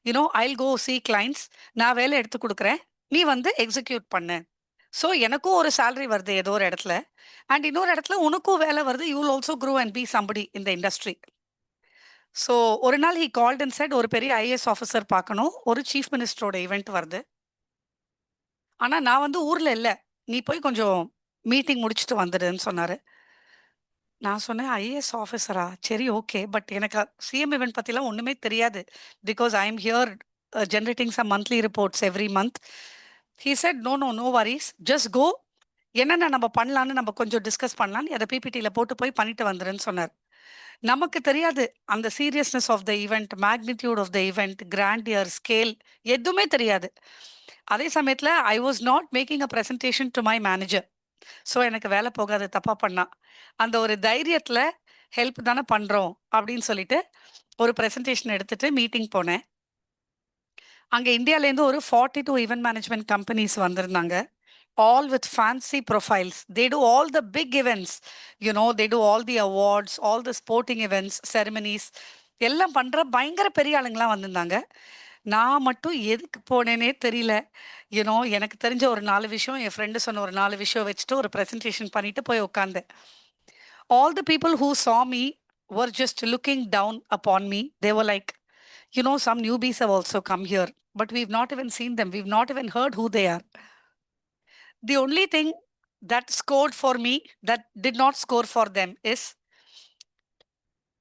யூனோ ஐல் கோ சி கிளைண்ட்ஸ், நான் வேலை எடுத்து கொடுக்குறேன், நீ வந்து எக்ஸிக்யூட் பண்ணு. ஸோ எனக்கும் ஒரு சேலரி வருது ஏதோ ஒரு இடத்துல, அண்ட் இன்னொரு இடத்துல உனக்கும் வேலை வருது, you will also grow and B somebody in the industry. So ஒரு நாள் ஹி கால்ட் அண்ட் செட் ஒரு பெரிய ஐஏஎஸ் ஆஃபீஸர் பார்க்கணும், ஒரு சீஃப் மினிஸ்டரோட ஈவெண்ட் வருது. ஆனா நான் வந்து ஊர்ல இல்ல. நீ போய் கொஞ்சம் மீட்டிங் முடிச்சுட்டு வந்துடுன்னு சொன்னாரு. நான் சொன்னேன் ஐஏஎஸ் ஆஃபீஸரா? சரி ஓகே. பட் எனக்கு சிஎம் ஈவென்ட் பத்திலாம் ஒண்ணுமே தெரியாது. Because I am here generating some monthly reports every month. He said no worries. Just go. என்னென்ன நம்ம பண்ணலான்னு நம்ம கொஞ்சம் டிஸ்கஸ் பண்ணலான்னு அதை பிபிடியில் போட்டு போய் பண்ணிட்டு வந்துருன்னு சொன்னார். நமக்கு தெரியாது அந்த seriousness of the event, magnitude of the event, grandeur, scale எதுவுமே தெரியாது. அதே சமயத்தில் I was not making a presentation to my manager. So எனக்கு வேலை போகாது தப்பா பண்ணா. அந்த ஒரு தைரியத்தில் ஹெல்ப் தானே பண்ணுறோம் அப்படின்னு சொல்லிட்டு ஒரு ப்ரெசன்டேஷன் எடுத்துட்டு மீட்டிங் போனேன். அங்கே இந்தியாவிலேருந்து ஒரு 42 ஈவெண்ட் மேனேஜ்மெண்ட் கம்பெனிஸ் வந்திருந்தாங்க. All with fancy profiles. They do all the big events. You know, they do all the awards, all the sporting events, ceremonies. எல்லாம் பண்ற பயங்கர பெரிய ஆளுங்களாம் வந்திருந்தாங்க. நான் மட்டும் எதுக்கு போனேனே தெரியல. யூனோ எனக்கு தெரிஞ்ச ஒரு 4 விஷயம், என் ஃப்ரெண்டு சொன்ன ஒரு 4 விஷயம் வச்சுட்டு ஒரு ப்ரெசன்டேஷன் பண்ணிட்டு போய் உட்காந்தேன். All the people who saw me were just looking down upon me. They were like, you know, some newbies have also come here, but we've not even seen them. We've not even heard who they are. The only thing that scored for me, that did not score for them, is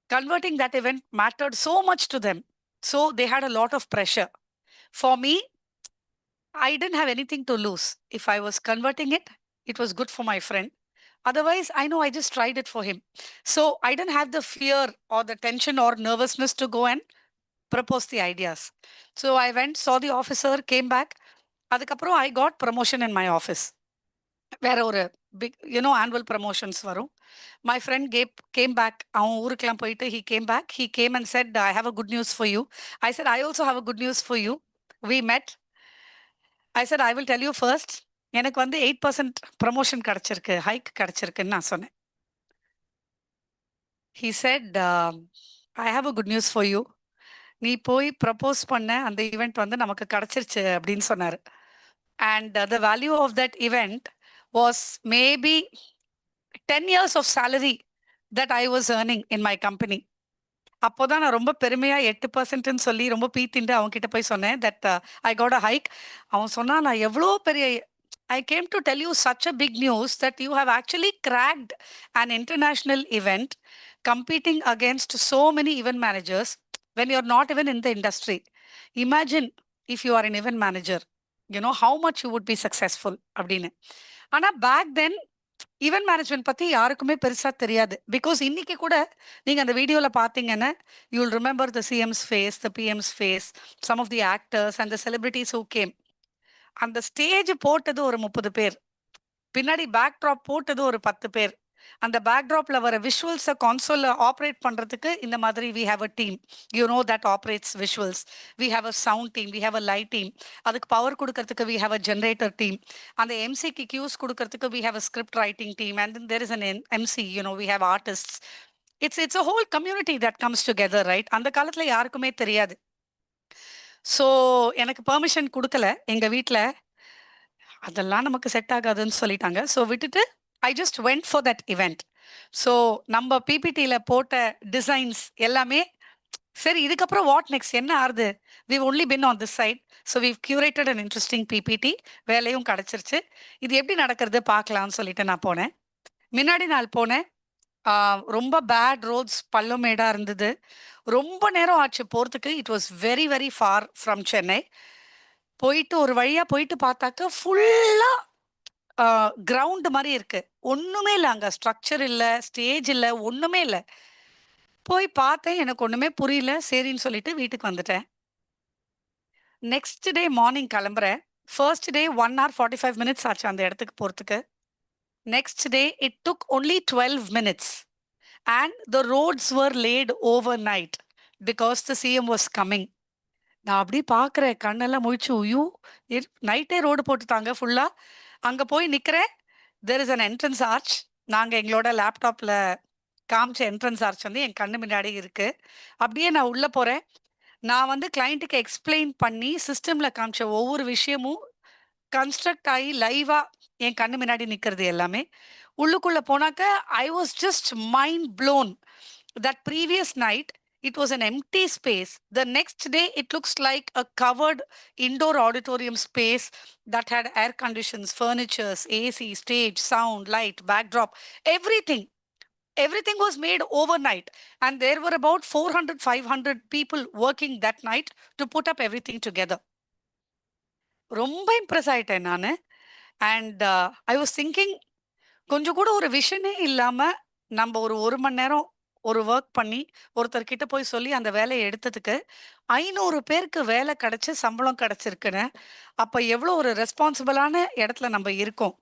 converting that event mattered so much to them. So they had a lot of pressure. For me, I didn't have anything to lose. If I was converting it, it was good for my friend. Otherwise, I know I just tried it for him. So I didn't have the fear or the tension or nervousness to go and propose the ideas. So I went, saw the officer, came back. அதுக்கப்புறம் I got promotion in my office. வேற ஒரு big annual promotions வரும். My friend came back. அவன் ஊருக்கெல்லாம் போயிட்டு he came back. He came and said I have a good news for you. I said I also have a good news for you. We met. I said I will tell you first. எனக்கு வந்து 8% promotion கிடைச்சிருக்கு, hike கிடைச்சிருக்குன்னு நான் சொன்னேன். He said I have a good news for you. நீ போய் propose பண்ண அந்த ஈவெண்ட் வந்து நமக்கு கிடைச்சிருச்சு அப்படின்னு சொன்னார். And the value of that event was maybe 10 years of salary that I was earning in my company. அப்போதான் நான் ரொம்ப பெருமையா 8%ன்னு சொல்லி ரொம்ப பீத்திண்டு அவங்க கிட்ட போய் சொன்னேன் that I got a hike. அவன் சொன்னா நான் எவ்வளோ பெரிய I came to tell you such a big news that you have actually cracked an international event competing against so many event managers when you're not even in the industry. Imagine if you are an event manager, you know how much you would be successful அப்படின்னு. ஆனா back then event management பத்தி யாருக்குமே பெருசா தெரியாது. Because இன்னைக்கு கூட நீங்க அந்த வீடியோல பாத்தீங்கன்னா you will remember the CM's face, the PM's face, some of the actors and the celebrities who came. அந்த ஸ்டேஜ் போட்டது ஒரு 30 பேர், பின்னாடி பேக் ட்ராப் போட்டது ஒரு 10 பேர். அந்த பேக் ட்ராப்ல வர விஷுவல்ஸை கான்சோல்ல ஆப்ரேட் பண்றதுக்கு இந்த மாதிரி we have a team, you know that operates visuals. We have a sound team, we have a light team. அதுக்கு பவர் கொடுக்கறதுக்கு we have a generator team. அந்த எம்சிக்கு கியூஸ் கொடுக்கறதுக்கு we have a script writing team. And there is an MC, you know we have artists. It's a whole community that comes together, right? அந்த காலத்துல யாருக்குமே தெரியாது. So எனக்கு permission கொடுக்கல எங்க வீட்டில். அதெல்லாம் நமக்கு செட் ஆகாதுன்னு சொல்லிட்டாங்க. ஸோ விட்டுட்டு I just went for that event. So நம்ம பிபிடியில் போட்ட டிசைன்ஸ் எல்லாமே சரி, இதுக்கப்புறம் வாட் நெக்ஸ்ட், என்ன ஆறுது? we've only been on this side, so we've curated an interesting PPT. வேலையும் கிடைச்சிருச்சு. இது எப்படி நடக்கிறது பார்க்கலாம்னு சொல்லிட்டு நான் போனேன். முன்னாடி நாள் போனேன். ரொம்ப பேட் ரோட்ஸ், பள்ளமேடாக இருந்தது. ரொம்ப நேரம் ஆச்சு போகிறதுக்கு. It was very very far from Chennai. போயிட்டு ஒரு வழியா போயிட்டு பார்த்தாக்க ஃபுல்லா கிரவுண்ட் மாதிரி இருக்கு. ஒண்ணுமே இல்லை அங்க. ஸ்ட்ரக்சர் இல்லை, ஸ்டேஜ் இல்லை, ஒண்ணுமே இல்லை. போய் பார்த்தேன், எனக்கு ஒண்ணுமே புரியல. சரின்னு சொல்லிட்டு வீட்டுக்கு வந்துட்டேன். நெக்ஸ்ட் டே மார்னிங் கிளம்புறேன். ஃபர்ஸ்ட் டே 1 hour 45 minutes ஆச்சு அந்த இடத்துக்கு போறதுக்கு. Next day it took only 12 minutes and the roads were laid overnight because the CM was coming. நான் அப்படி பார்க்குறேன், கண்ணெல்லாம் முழிச்சு, ஐயோ நைட்டே ரோடு போட்டுட்டாங்க ஃபுல்லா. அங்க போய் நிக்கிறேன். there is an entrance arch. நாங்க எங்களோட லேப்டாப்ல காமிச்ச என்ட்ரன்ஸ் ஆர்ச் வந்து என் கண்ணு முன்னாடி இருக்கு. அப்படியே நான் உள்ள போறேன். நான் வந்து கிளைண்ட்டுக்கு எக்ஸ்பிளைன் பண்ணி சிஸ்டம்ல காமிச்ச ஒவ்வொரு விஷயமும் கன்ஸ்ட்ரக்ட் ஆகி லைவா என் கண்ணு முன்னாடி நிக்கிறது எல்லாமே. உள்ளுக்குள்ள போனாக்க I was just mind blown. That previous night it was an empty space. The next day, it looks like a covered indoor auditorium space that had air conditions, furnitures, AC, stage, sound, light, backdrop, everything. Everything was made overnight. And there were about 400, 500 people working that night to put up everything together. ரொம்ப Impress ஆயிட்டேன் நான். And I was thinking, கொஞ்சம் கூட ஒரு விஷனே இல்லாம நம்ம ஒரு மணி நேரம் ஒரு ஒர்க் பண்ணி ஒருத்தர்கிட்ட போய் சொல்லி அந்த வேலையை எடுத்ததுக்கு 500 பேருக்கு வேலை கிடைச்சு சம்பளம் கிடைச்சிருக்குன்னு, அப்ப எவ்வளோ ஒரு ரெஸ்பான்சிபிளான இடத்துல நம்ம இருக்கோம்.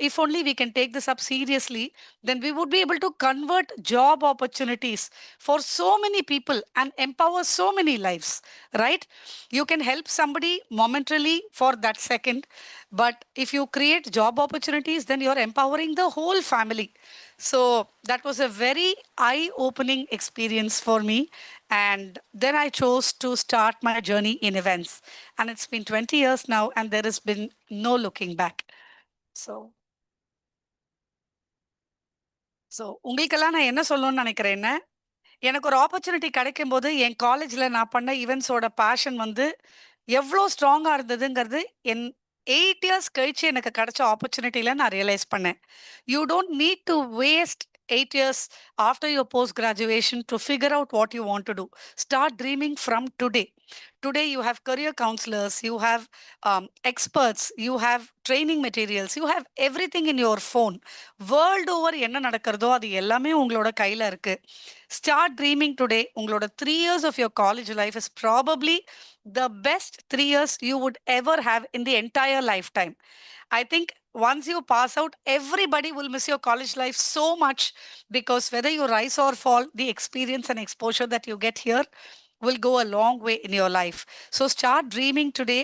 If only we can take this up seriously, then we would be able to convert job opportunities for so many people and empower so many lives, right? You can help somebody momentarily for that second, but if you create job opportunities, then you're empowering the whole family. So that was a very eye-opening experience for me. And then I chose to start my journey in events. And it's been 20 years now, and there has been no looking back. So உங்களுக்கெல்லாம் நான் என்ன சொல்லணும்னு நினைக்கிறேன்னா, எனக்கு ஒரு opportunity கிடைக்கும் போது என் காலேஜில் நான் பண்ண ஈவெண்ட்ஸோட பேஷன் வந்து எவ்வளோ ஸ்ட்ராங்காக இருந்ததுங்கிறது என் 8 இயர்ஸ் கழிச்சு எனக்கு கிடைச்ச ஆப்பர்ச்சுனிட்டியில் நான் ரியலைஸ் பண்ணேன். You don't need to waste 8 years after your post-graduation to figure out what you want to do. Start dreaming from today. Today, you have career counselors, you have experts, you have training materials, you have everything in your phone. World over, என்ன நடக்கிறதோ அது எல்லாமே உங்களோட கையில இருக்கு. Start dreaming today. உங்களோட 3 years of your college life is probably the best 3 years you would ever have in the entire lifetime. I think once you pass out, everybody will miss your college life so much, because whether you rise or fall, the experience and exposure that you get here will go a long way in your life. So start dreaming today.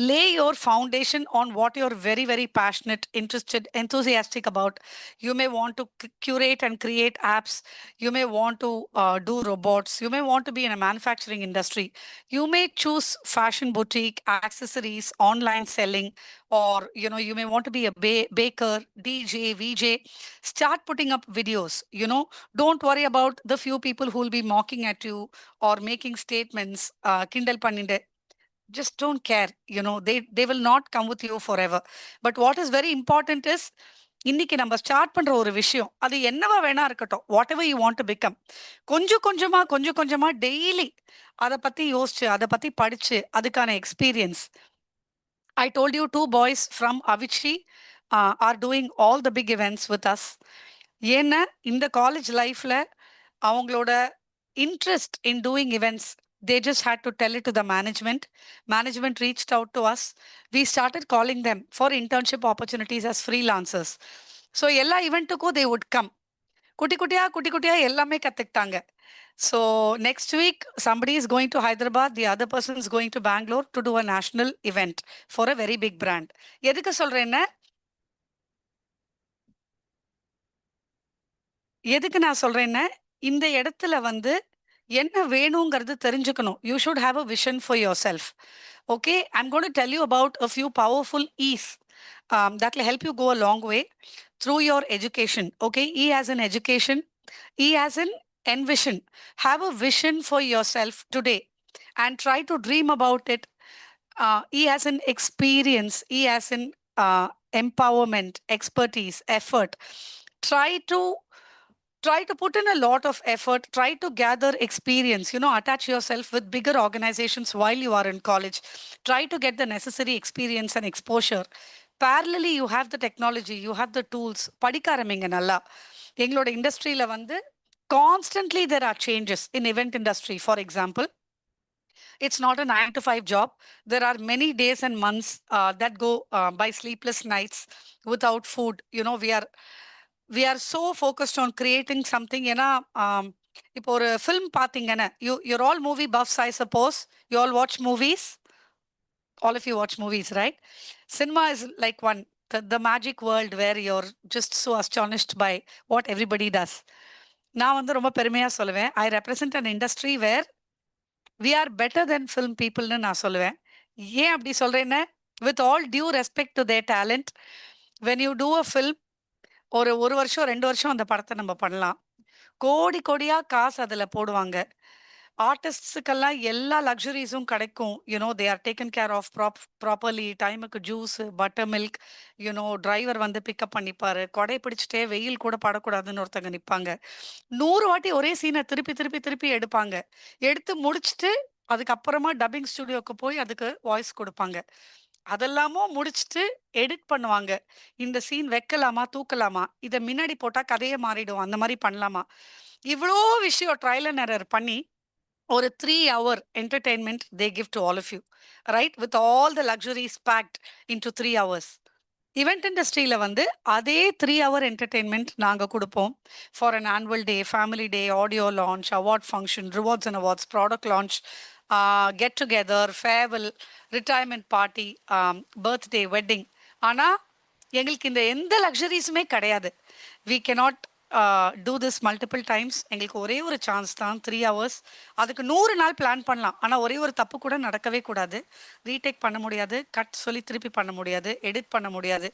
Lay your foundation on what you're very, very passionate, interested, enthusiastic about. You may want to curate and create apps. You may want to do robots. You may want to be in a manufacturing industry. You may choose fashion boutique, accessories, online selling, or you may want to be a baker, DJ, VJ. Start putting up videos. Don't worry about the few people who will be mocking at you or making statements, kindle panninde. Just don't care. They will not come with you forever. But what is very important is, இன்னைக்கு நம்ம start பண்ற ஒரு விஷயம் அது என்னவா வேணா இருக்கட்டும், what ever you want to become, கொஞ்சம் கொஞ்சமா டெய்லி அதை பத்தி யோசிச்சு அதை பத்தி படிச்சு அதுக்கான experience. I told you 2 boys from Avicii are doing all the big events with us. ஏன்னா இந்த காலேஜ் லைஃப்ல அவங்களோட interest in doing events, they just had to tell it to the management. Management reached out to us. We started calling them for internship opportunities as freelancers. So எல்லா ஈவெண்ட்டுக்கும் they would come. குட்டி குட்டியா எல்லாமே கத்துக்கிட்டாங்க. So next week, somebody is going to Hyderabad, the other person is going to Bangalore to do a national event for a very big brand. எதுக்கு சொல்றேன்னா, இந்த இடத்துல வந்து என்ன வேணுங்கிறது தெரிஞ்சுக்கணும். You should have a vision for yourself. Okay, I'm going to tell you about a few powerful E's that will help you go a long way through your education. Okay, E as in education, E as in envision. Have a vision for yourself today and try to dream about it. E as in experience, E as in empowerment, expertise, effort. Try to put in a lot of effort, try to gather experience, attach yourself with bigger organizations while you are in college. Try to get the necessary experience and exposure. Parallelly, you have the technology, you have the tools. படிக்க ஆரம்பிங்க நல்லா. எங்களோட இண்டஸ்ட்ரியில வந்து constantly there are changes in event industry. For example, it's not a 9 to 5 job. There are many days and months that go by sleepless nights without food. We are so focused on creating something. இப்போ ஒரு film பார்த்தீங்கன்னா, you're all movie buffs, I suppose. You all watch movies. All of you watch movies, right? Cinema is like the magic world where you're just so astonished by what everybody does. நான் வந்து ரொம்ப பெருமையா சொல்லுவேன், I represent an industry where we are better than film people னு நான் சொல்லுவேன். ஏன் அப்படி சொல்றேன்னா, with all due respect to their talent, when you do a film, ஒரு வருஷம் 2 வருஷம் அந்த படத்தை நம்ம பண்ணலாம். கோடி கோடியா காசு அதுல போடுவாங்க. ஆர்டிஸ்ட்ஸுக்கெல்லாம் எல்லா லக்ஸுரீஸும் கிடைக்கும். They are taken care of properly. டைமுக்கு ஜூஸ், பட்டர் மில்க், டிரைவர் வந்து பிக்கப் பண்ணிப்பாரு. கொடை பிடிச்சிட்டே வெயில் கூட படக்கூடாதுன்னு ஒருத்தங்க நிப்பாங்க. 100 வாட்டி ஒரே சீனை திருப்பி திருப்பி திருப்பி எடுப்பாங்க. எடுத்து முடிச்சுட்டு அதுக்கப்புறமா டப்பிங் ஸ்டுடியோக்கு போய் அதுக்கு வாய்ஸ் கொடுப்பாங்க. அதெல்லாமும் முடிச்சுட்டு எடிட் பண்ணுவாங்க. இந்த சீன் வைக்கலாமா, தூக்கலாமா, இதை முன்னாடி போட்டா கதையே மாறிடும், அந்த மாதிரி பண்ணலாமா, இவ்வளோ விஷயம் ட்ரையல் அண்ட் எரர் பண்ணி ஒரு 3 hour entertainment they give to all of you, right? With all the luxuries packed into 3 hours. Event industryல வந்து அதே 3 hour entertainment நாங்க கொடுப்போம். For an annual day, family day, audio launch, award function, rewards and awards, product launch, get together, farewell, retirement party, birthday, wedding. ஆனா எங்களுக்கு இந்த எந்த லக்ஸரிஸுமே கிடையாது. We cannot do this multiple times. எங்களுக்கு ஒரே ஒரு சான்ஸ் தான், 3 hours. அதுக்கு 100 நாள் பிளான் பண்ணலாம். ஆனால் ஒரே ஒரு தப்பு கூட நடக்கவே கூடாது. ரீடேக் பண்ண முடியாது, கட் சொல்லி திருப்பி பண்ண முடியாது, எடிட் பண்ண முடியாது.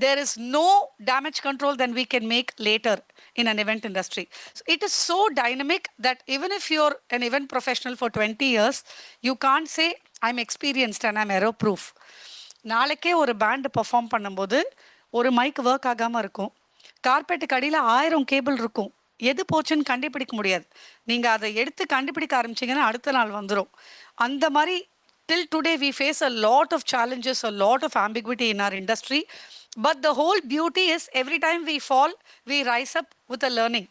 There is no damage control than we can make later in an event industry. So it is so dynamic that even if you're an event professional for 20 years, you can't say I'm experienced and I'm error proof. நாளைக்கே ஒரு pant perform பண்ணும்போது ஒரு mic work ஆகாமல் இருக்கும். கார்பெட்டுக்கு அடியில் 1000 cable இருக்கும். எது போச்சுன்னு கண்டுபிடிக்க முடியாது. நீங்கள் அதை எடுத்து கண்டுபிடிக்க ஆரம்பிச்சிங்கன்னா அடுத்த நாள் வந்துடும். அந்த மாதிரி till today we face a lot of challenges, a lot of ambiguity in our industry. But the whole beauty is every time we fall, we rise up with a learning.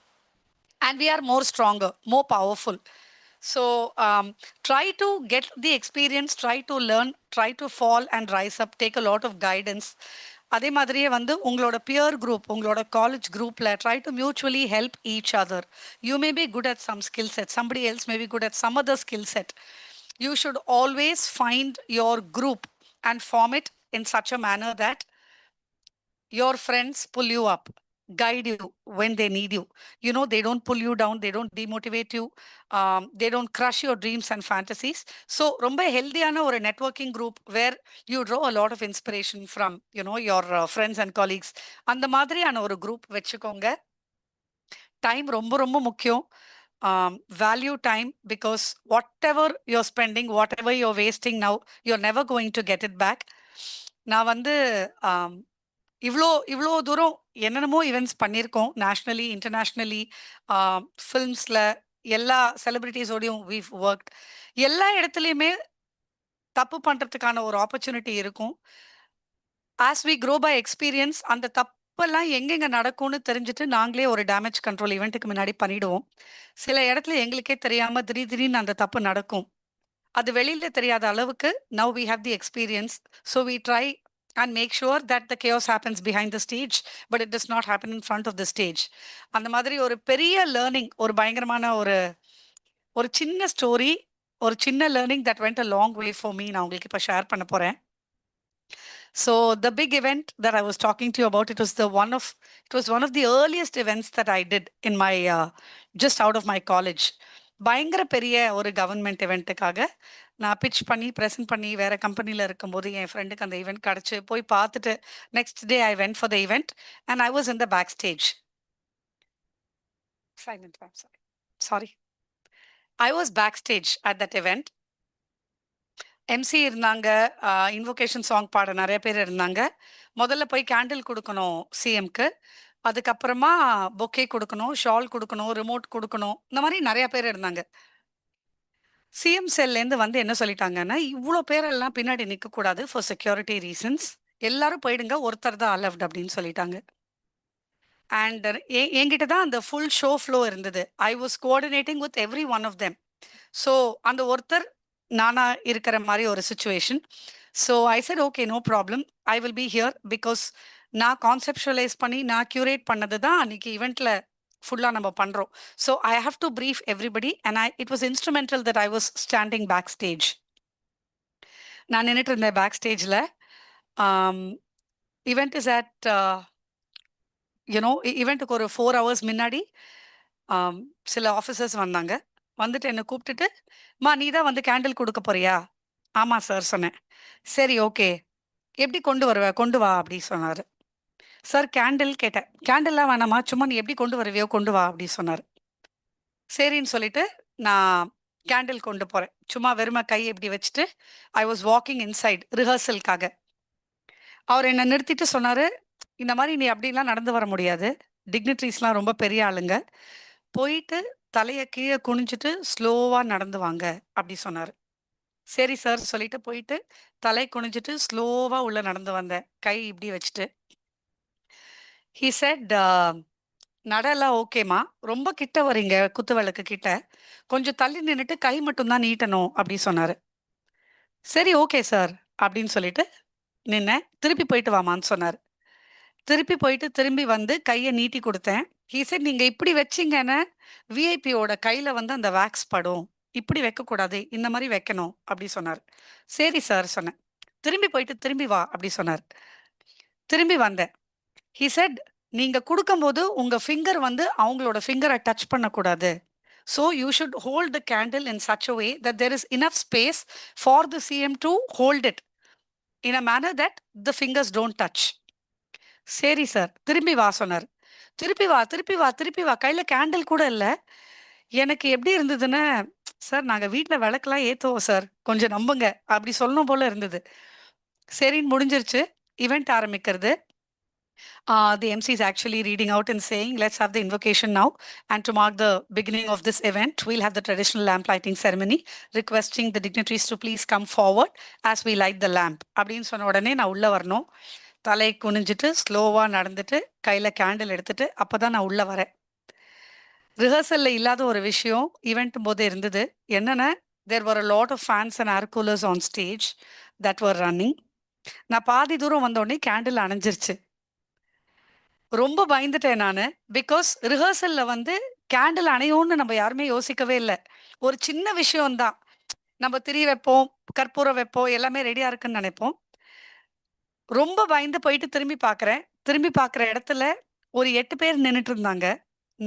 And we are more stronger, more powerful. So try to get the experience, try to learn, try to fall and rise up, take a lot of guidance. அதே மாதிரியே வந்து உங்களோட peer group, உங்களோட college குரூப்பில் try to mutually help each other. You may be good at some skill set, somebody else may be good at some other skill set. You should always find your group and form it in such a manner that your friends pull you up, guide you when they need you. They don't pull you down, they don't demotivate you, they don't crush your dreams and fantasies. So ரொம்ப ஹெல்தியான ஒரு networking group where you draw a lot of inspiration from your friends and colleagues. அந்த மாதிரியான ஒரு group வச்சுக்கோங்க. Time ரொம்ப ரொம்ப முக்கியம். Value time, because whatever you're spending, whatever you're wasting now, you're never going to get it back. நான் வந்து இவ்வளோ தூரம் என்னென்னமோ ஈவெண்ட்ஸ் பண்ணியிருக்கோம், நேஷ்னலி, இன்டர்நேஷ்னலி, ஃபில்ம்ஸில், எல்லா செலிப்ரிட்டிஸோடையும் வீவ் ஒர்க். எல்லா இடத்துலையுமே தப்பு பண்ணுறதுக்கான ஒரு ஆப்பர்ச்சுனிட்டி இருக்கும். As we grow by experience, அந்த தப்பெல்லாம் எங்கெங்கே நடக்கும்னு தெரிஞ்சுட்டு நாங்களே ஒரு டேமேஜ் கண்ட்ரோல் ஈவெண்ட்டுக்கு முன்னாடி பண்ணிவிடுவோம். சில இடத்துல எங்களுக்கே தெரியாமல் திடீர்னு அந்த தப்பு நடக்கும். அது வெளியில் தெரியாத அளவுக்கு now we have the experience, so we try and make sure that the chaos happens behind the stage, but it does not happen in front of the stage. அந்த மாதிரி ஒரு பெரிய லேர்னிங், ஒரு பயங்கரமான ஒரு சின்ன ஸ்டோரி, ஒரு சின்ன learning that went a long way for me, நான் உங்களுக்கு இப்போ ஷேர் பண்ண போகிறேன். So the big event that I was talking to you about, it was one of the earliest events that I did in my just out of my college. பயங்கர பெரிய ஒரு government இவெண்ட்டுக்காக நான் pitch பண்ணி present பண்ணி வேற கம்பெனியில் இருக்கும்போது என் ஃப்ரெண்டுக்கு அந்த ஈவெண்ட் கிடச்சி போய் பார்த்துட்டு next day I went for the event and I was in the backstage. Sorry, I was backstage at that event. MC இருந்தாங்க, இன்வோகேஷன் சாங் பாட நிறைய பேர் இருந்தாங்க. முதல்ல போய் கேண்டில் கொடுக்கணும் சிஎம்க்கு, அதுக்கப்புறமா பொக்கே கொடுக்கணும், ஷால் கொடுக்கணும், ரிமோட் கொடுக்கணும், இந்த மாதிரி நிறைய பேர் இருந்தாங்க. சிஎம் செல்லேருந்து வந்து என்ன சொல்லிட்டாங்கன்னா, இவ்வளோ பேரெல்லாம் பின்னாடி நிற்கக்கூடாது ஃபார் செக்யூரிட்டி ரீசன்ஸ், எல்லாரும் போயிடுங்க, ஒருத்தர் தான் அலவ்ட் அப்படின்னு சொல்லிட்டாங்க. அண்ட் என்கிட்ட தான் அந்த ஃபுல் ஷோ ஃப்ளோ இருந்தது. I was coordinating with every one of them. So அந்த ஒருத்தர் நானா இருக்கிற மாதிரி ஒரு situation. So I said okay, no problem, I will be here, because நான் கான்செப்டுவலைஸ் பண்ணி நான் கியூரேட் பண்ணது தான் அன்னைக்கு ஈவெண்ட்டில் ஃபுல்லாக நம்ம பண்ணுறோம். So I have to brief everybody and it was instrumental that I was standing backstage. நான் நின்றுட்டு இருந்தேன் பேக் ஸ்டேஜில். ஈவெண்ட் இஸ் அட் ஈவெண்ட்டுக்கு ஒரு 4 hours முன்னாடி சில ஆஃபீஸர்ஸ் வந்தாங்க. வந்துட்டு என்னை கூப்பிட்டுட்டு, நீ தான் வந்து கேண்டில் கொடுக்க போறியா? ஆமாம் சார் சொன்னேன். சரி ஓகே, எப்படி கொண்டு வா அப்படி சொன்னார். சார் கேண்டில் கேட்டேன். கேண்டில்லாம் வேணாமா, சும்மா நீ எப்படி கொண்டு வருவியோ கொண்டு வா அப்படி சொன்னார். சரின்னு சொல்லிட்டு நான் கேண்டில் கொண்டு போறேன். சும்மா வெறும கை இப்படி வச்சுட்டு ஐ வாஸ் வாக்கிங் இன்சைட் ரிஹர்சலுக்காக. அவர் என்ன நிறுத்திட்டு சொன்னாரு, இந்த மாதிரி நீ அப்படிலாம் நடந்து வர முடியாது. டிக்னிட்ரிஸ்லாம் ரொம்ப பெரிய ஆளுங்க. போயிட்டு தலைய கீழ குனிஞ்சுட்டு ஸ்லோவா நடந்து வாங்க அப்படி சொன்னாரு. சரி சார் சொல்லிட்டு போயிட்டு தலை குனிஞ்சுட்டு ஸ்லோவா உள்ள நடந்து வந்தேன். கை இப்படி வச்சுட்டு. ஹி செட் நடெல்லாம் ஓகேம்மா. ரொம்ப கிட்ட வரீங்க குத்து விளக்கு கிட்ட. கொஞ்சம் தள்ளி நின்னுட்டு கை மட்டும் தான் நீட்டணும் அப்படி சொன்னாரு. சரி ஓகே சார் அப்படின்னு சொல்லிட்டு நின்னேன். திருப்பி போயிட்டு வாமான்னு சொன்னாரு. திருப்பி போயிட்டு திரும்பி வந்து கைய நீட்டி குடுத்தேன். ஹி செட் நீங்க இப்படி வச்சீங்கன்னா, விஐபியோட கையில வந்து அந்த வேக்ஸ் படும். இப்படி வைக்கக்கூடாது. இந்த மாரி வைக்கணும் அப்படி சொன்னாரு. சரி சார் சொன்னேன். திரும்பி போயிட்டு திரும்பி வா அப்படி சொன்னாரு. திரும்பி வந்தேன். ஹி செட் நீங்க குடுக்கும்போது உங்க ஃபிங்கர் வந்து அவங்களோட ஃபிங்கர டச் பண்ணக்கூடாது. So you should hold the candle in such a way that there is enough space for the CM to hold it in a manner that the fingers don't touch. சரி sir. திரும்பி வா சொன்னாரு. திருப்பி வா, திருப்பி வா, திருப்பி வா. கையில கேண்டில் கூட இல்ல. எனக்கு எப்படி இருந்ததுன்னா, சார் நாங்க வீட்ல விளக்கெல்லாம் ஏத்துவோம் சார். கொஞ்சம் நம்புங்க. அப்படி சொல்லணும் போல இருந்தது. சரின்னு முடிஞ்சிருச்சு. இவெண்ட் ஆரம்பிக்கிறது. The MC is actually reading out and saying, let's have the invocation now. And to mark the beginning of this event, we'll have the traditional lamp lighting ceremony, requesting the dignitaries to please come forward as we light the lamp. அப்படின்னு சொன்ன உடனே நான் உள்ள வரணும். தலை குனிஞ்சிட்டு ஸ்லோவா நடந்துட்டு கையில கேண்டில் எடுத்துட்டு அப்பதான் நான் உள்ள வரேன். ரிஹர்சல்ல இல்லாத ஒரு விஷயம் ஈவெண்ட் போது இருந்தது. என்னன்னா, there were a lot of fans and air coolers on stage that were running. நான் பாதி தூரம் வந்த உடனே கேண்டில் அணைஞ்சிருச்சு. ரொம்ப பயந்துட்டேன் நானு. பிகாஸ் ரிஹர்சல்ல வந்து கேண்டில் அணையும்னு நம்ம யாருமே யோசிக்கவே இல்ல. ஒரு சின்ன விஷயம் தான். நம்ம திரி வைப்போம், கற்பூரம் வைப்போம், எல்லாமே ரெடியா இருக்குன்னு நினைப்போம். ரொம்ப பயந்து போயிட்டு திரும்பி பார்க்குறேன். திரும்பி பார்க்குற இடத்துல ஒரு 8 பேர் நின்னுட்டு இருந்தாங்க.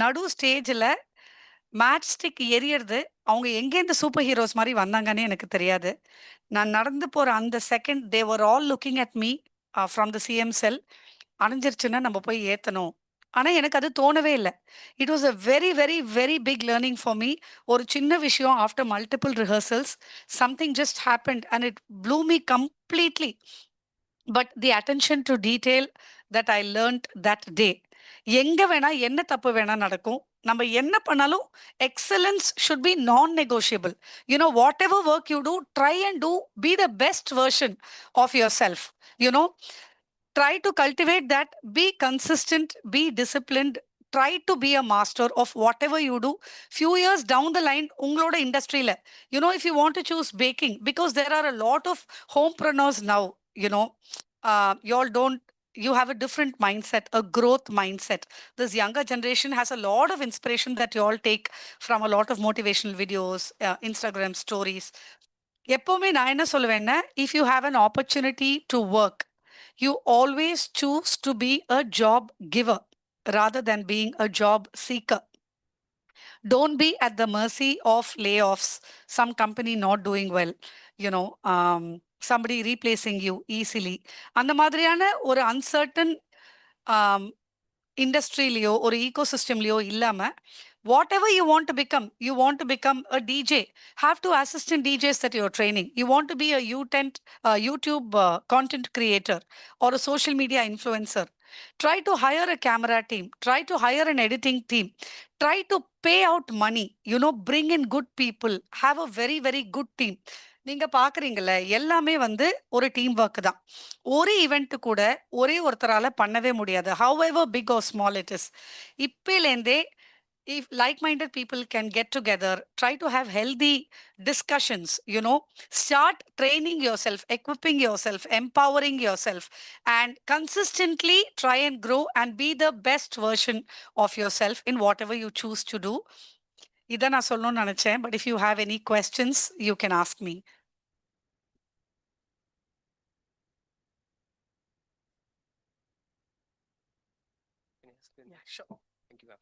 நடு ஸ்டேஜ்ல மேட்ச் ஸ்டிக் எரியறது. அவங்க எங்கேருந்து சூப்பர் ஹீரோஸ் மாரி வந்தாங்கன்னே எனக்கு தெரியாது. நான் நடந்து போற அந்த second they were all looking at me from the CM cell. அணைஞ்சிருச்சுன்னா நம்ம போய் ஏத்தணும். ஆனா எனக்கு அது தோணவே இல்ல. It was a very, very, very big learning for me. ஒரு சின்ன விஷயம் after multiple rehearsals something just happened and it blew me completely. But the attention to detail that I learned that day. எங்க வேணா என்ன தப்பு வேணா நடக்கும். நம்ம என்ன பண்ணாலும் எக்ஸலன்ஸ் ஷுட் பி நான் negotiable. You know whatever work you do try and do be the best version of yourself. You know try to cultivate that, be consistent, be disciplined, try to be a master of whatever you do. Few years down the line ungaloda industry la, you know, if you want to choose baking, because there are a lot of homepreneurs now, you know, you all don't, you have a different mindset, a growth mindset. This younger generation has a lot of inspiration that you all take from a lot of motivational videos, Instagram stories. எப்பவுமே நான் என்ன சொல்லுவேன்னா, if you have an opportunity to work, you always choose to be a job giver rather than being a job seeker. Don't be at the mercy of layoffs, some company not doing well, you know, somebody replacing you easily. அந்த மாதிரியான ஒரு uncertain இண்டஸ்ட்ரியிலையோ ஒரு ஈகோசிஸ்டம்லையோ இல்லாம whatever you want to become a DJ, have two assistant DJs that you're training. You want to be a YouTube content creator or a social media influencer. Try to hire a camera team. Try to hire an editing team. Try to pay out money. You know, bring in good people. Have a very, very good team. நீங்க பாக்குறீங்கல்ல எல்லாமே வந்து ஒரு team work தான். ஒரு event கூட ஒரே ஒருத்தரால பண்ணவே முடியாது. however big or small it is. இப்பலேந்தே if like-minded people can get together, try to have healthy discussions, you know, start training yourself, equipping yourself, empowering yourself, and consistently try and grow and be the best version of yourself in whatever you choose to do. இதை நான் சொல்லணும்னு நினைச்சேன். But if you have any questions, you can ask me. Yeah, sure. Thank you, ma'am.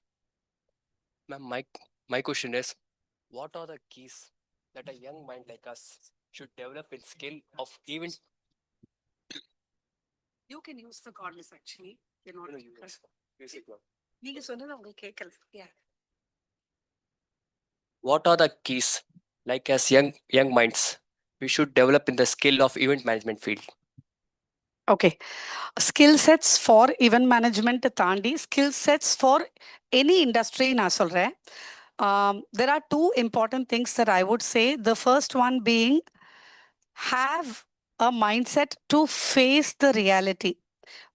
Ma'am, my question is, what are the keys that a young mind like us should develop in skill of even You can use the cordless actually. You know, use it, ma'am? நீங்க சொன்னது உங்களுக்கு கேட்கல. Yeah. what are the keys, like as young minds, we should develop in the skill of event management field? Okay. Skill sets for event management தாண்டி skill sets for any industry நான் சொல்றேன். There are two important things that I would say. The first one being have a mindset to face the reality.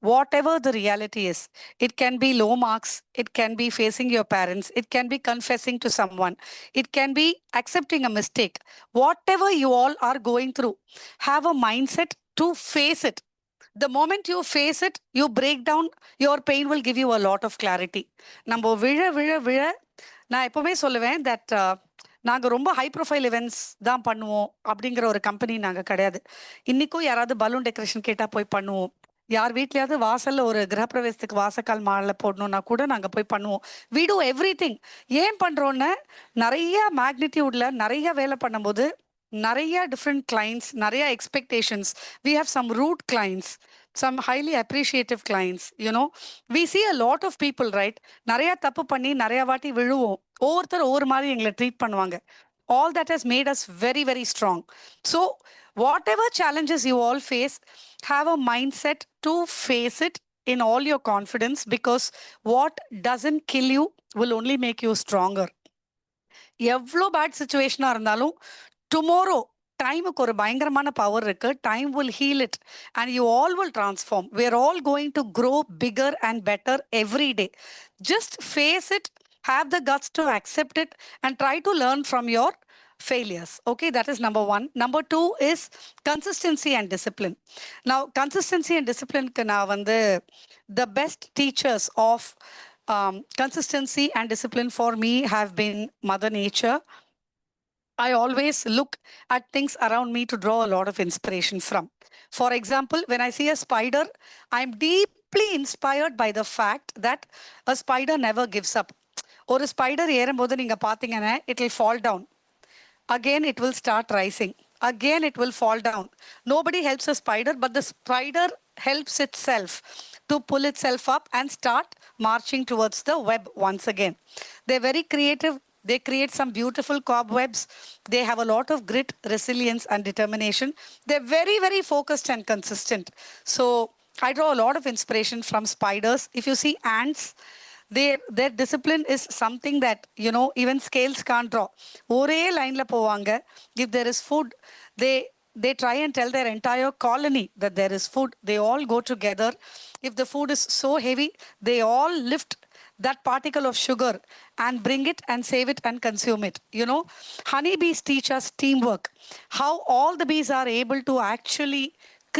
Whatever the reality is, it can be low marks, it can be facing your parents, it can be confessing to someone, it can be accepting a mistake. Whatever you all are going through, have a mindset to face it. The moment you face it, you break down, your pain will give you a lot of clarity. நம்ம விழ விழ விழ நான் எப்பவுமே சொல்லுவேன் that நாங்கள் ரொம்ப high profile events தான் பண்ணுவோம் அப்படிங்கிற ஒரு கம்பெனி நாங்கள் கிடையாது. இன்னைக்கும் யாராவது பலூன் டெக்கரேஷன் கேட்டால் போய் பண்ணுவோம். யார் வீட்லயாவது வாசல்ல ஒரு கிரகப்பிரவேசத்துக்கு வாசக்கால் மாலை போடணும்னா கூட நாங்கள் போய் பண்ணுவோம். We do everything. ஏன் பண்ணுறோன்னு நிறைய மேக்னிடியூட்ல நிறைய வேலை பண்ணும்போது நிறைய டிஃப்ரெண்ட் கிளைண்ட்ஸ், நிறைய expectations. We have some rude clients, some highly appreciative clients, you know. We see a lot of people, right? நிறைய தப்பு பண்ணி நிறைய வாட்டி விழுவோம். ஒவ்வொருத்தர் ஒவ்வொரு மாதிரி எங்களை ட்ரீட் பண்ணுவாங்க. All that has made us very, very strong. So whatever challenges you all face, have a mindset to face it in all your confidence, because what doesn't kill you will only make you stronger. எவ்வளோ bad சுச்சுவேஷனாக இருந்தாலும் tomorrow டைமுக்கு ஒரு பயங்கரமான power இருக்கு. Time will heal it and you all will transform. We are all going to grow bigger and better every day. Just face it, have the guts to accept it, and try to learn from your failures. Okay, that is number one. Number two is consistency and discipline. Now, consistency and discipline na vandu the best teachers of consistency and discipline for me have been Mother Nature. I always look at things around me to draw a lot of inspiration from. For example, when I see a spider, I'm deeply inspired by the fact that a spider never gives up. ஒரு spider ஏறும்போது நீங்க பாத்தீங்கன்னா it will fall down. Again, it will start rising. Again, it will fall down. Nobody helps a spider, but the spider helps itself to pull itself up and start marching towards the web once again. They're very creative. They create some beautiful cobwebs. They have a lot of grit, resilience, and determination. They're very, very focused and consistent. So I draw a lot of inspiration from spiders. If you see ants, their discipline is something that, you know, even scales can't draw. ஒரே லைன்ல போவாங்க. If there is food, they try and tell their entire colony that there is food. They all go together. If the food is so heavy, they all lift that particle of sugar and bring it and save it and consume it. You know, honeybees teach us teamwork. How all the bees are able to actually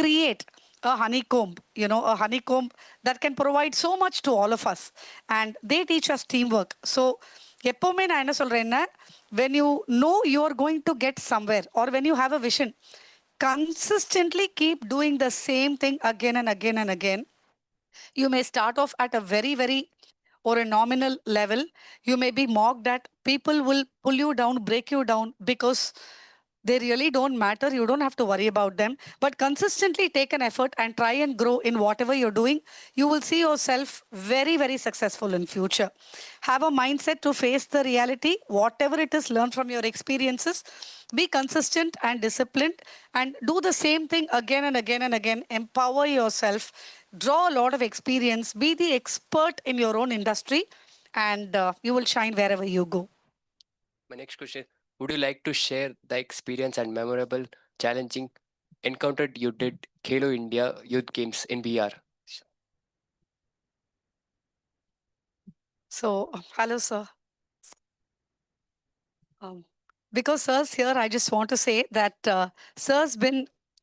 create a honeycomb, you know, a honeycomb that can provide so much to all of us. And they teach us teamwork. So, எப்பவுமே நான் என்ன சொல்றேன்னா, when you know you are going to get somewhere, or when you have a vision, consistently keep doing the same thing again and again and again. You may start off at a very, very or a nominal level. You may be mocked at. People will pull you down, break you down, because they really don't matter. You don't have to worry about them. But consistently take an effort and try and grow in whatever you're doing. You will see yourself very, very successful in future. Have a mindset to face the reality. Whatever it is, learn from your experiences. Be consistent and disciplined, and do the same thing again and again and again. Empower yourself. Draw a lot of experience. Be the expert in your own industry, and you will shine wherever you go. My next question, would you like to share the experience and memorable, challenging encounter you did Khelo India Youth Games in VR? So, hello, sir. Because sir's here, I just want to say that sir's been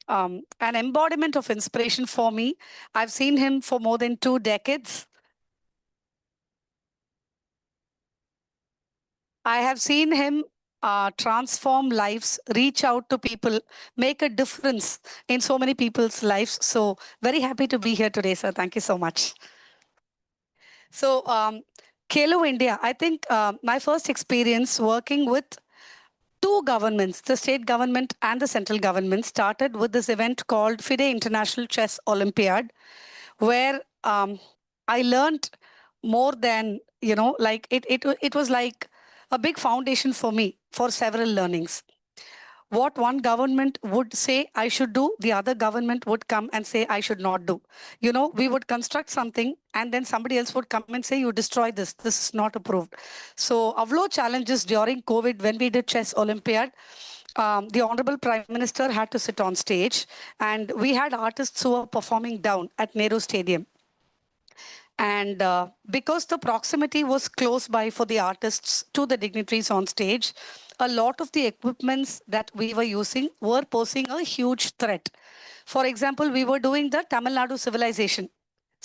an embodiment of inspiration for me. I've seen him for more than 2 decades. I have seen him transform lives, reach out to people, make a difference in so many people's lives. So very happy to be here today, sir. Thank you so much. So Khelo India, I think my first experience working with two governments, the state government and the central government, started with this event called FIDE International Chess Olympiad, where I learned more than, you know, like it was like a big foundation for me for several learnings. What one government would say I should do, the other government would come and say I should not do. You know, we would construct something and then somebody else would come and say, you destroy this. This is not approved. So, avlo challenges during COVID when we did Chess Olympiad. The Honorable Prime Minister had to sit on stage, and we had artists who were performing down at Nehru Stadium. And because the proximity was close by for the artists to the dignitaries on stage, a lot of the equipments that we were using were posing a huge threat. For example, we were doing the Tamil Nadu civilization.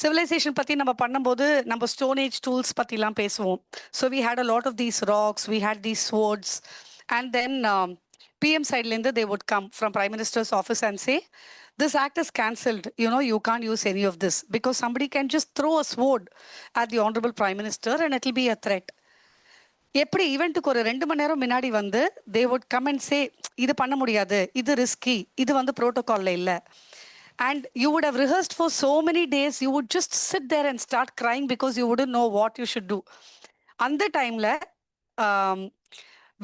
Civilization பத்தி நம்ம பண்ணும்போது நம்ம Stone Age tools பத்திலாம் பேசுவோம். So we had a lot of these rocks, we had these swords, and then PM side they would come from Prime Minister's office and say, this act is cancelled. You know, you can't use any of this because somebody can just throw a sword at the Honorable Prime Minister and it'll be a threat. எப்படி ஈவெண்ட்டுக்கு ஒரு 2 மணி நேரம் முன்னாடி வந்து they would come and say, இது பண்ண முடியாது, இது risky, இது வந்து ப்ரோட்டோகால்ல இல்லை. And you would have rehearsed for so many days, you would just sit there and start crying because you wouldn't know what you should do. அந்த டைம்ல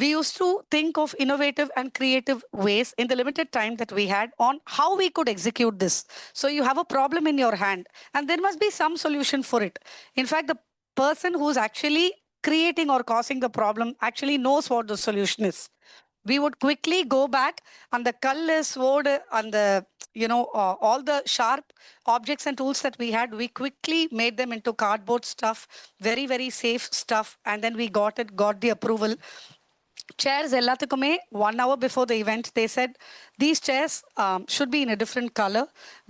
we used to think of innovative and creative ways in the limited time that we had on how we could execute this. So you have a problem in your hand and there must be some solution for it. In fact, the person who's actually creating or causing the problem actually knows what the solution is. We would quickly go back and the color, sword, and the, you know, all the sharp objects and tools that we had, we quickly made them into cardboard stuff, very, very safe stuff. And then we got the approval. Chairs எல்லாத்துக்குமே 1 hour before the event they said these chairs should be in a different color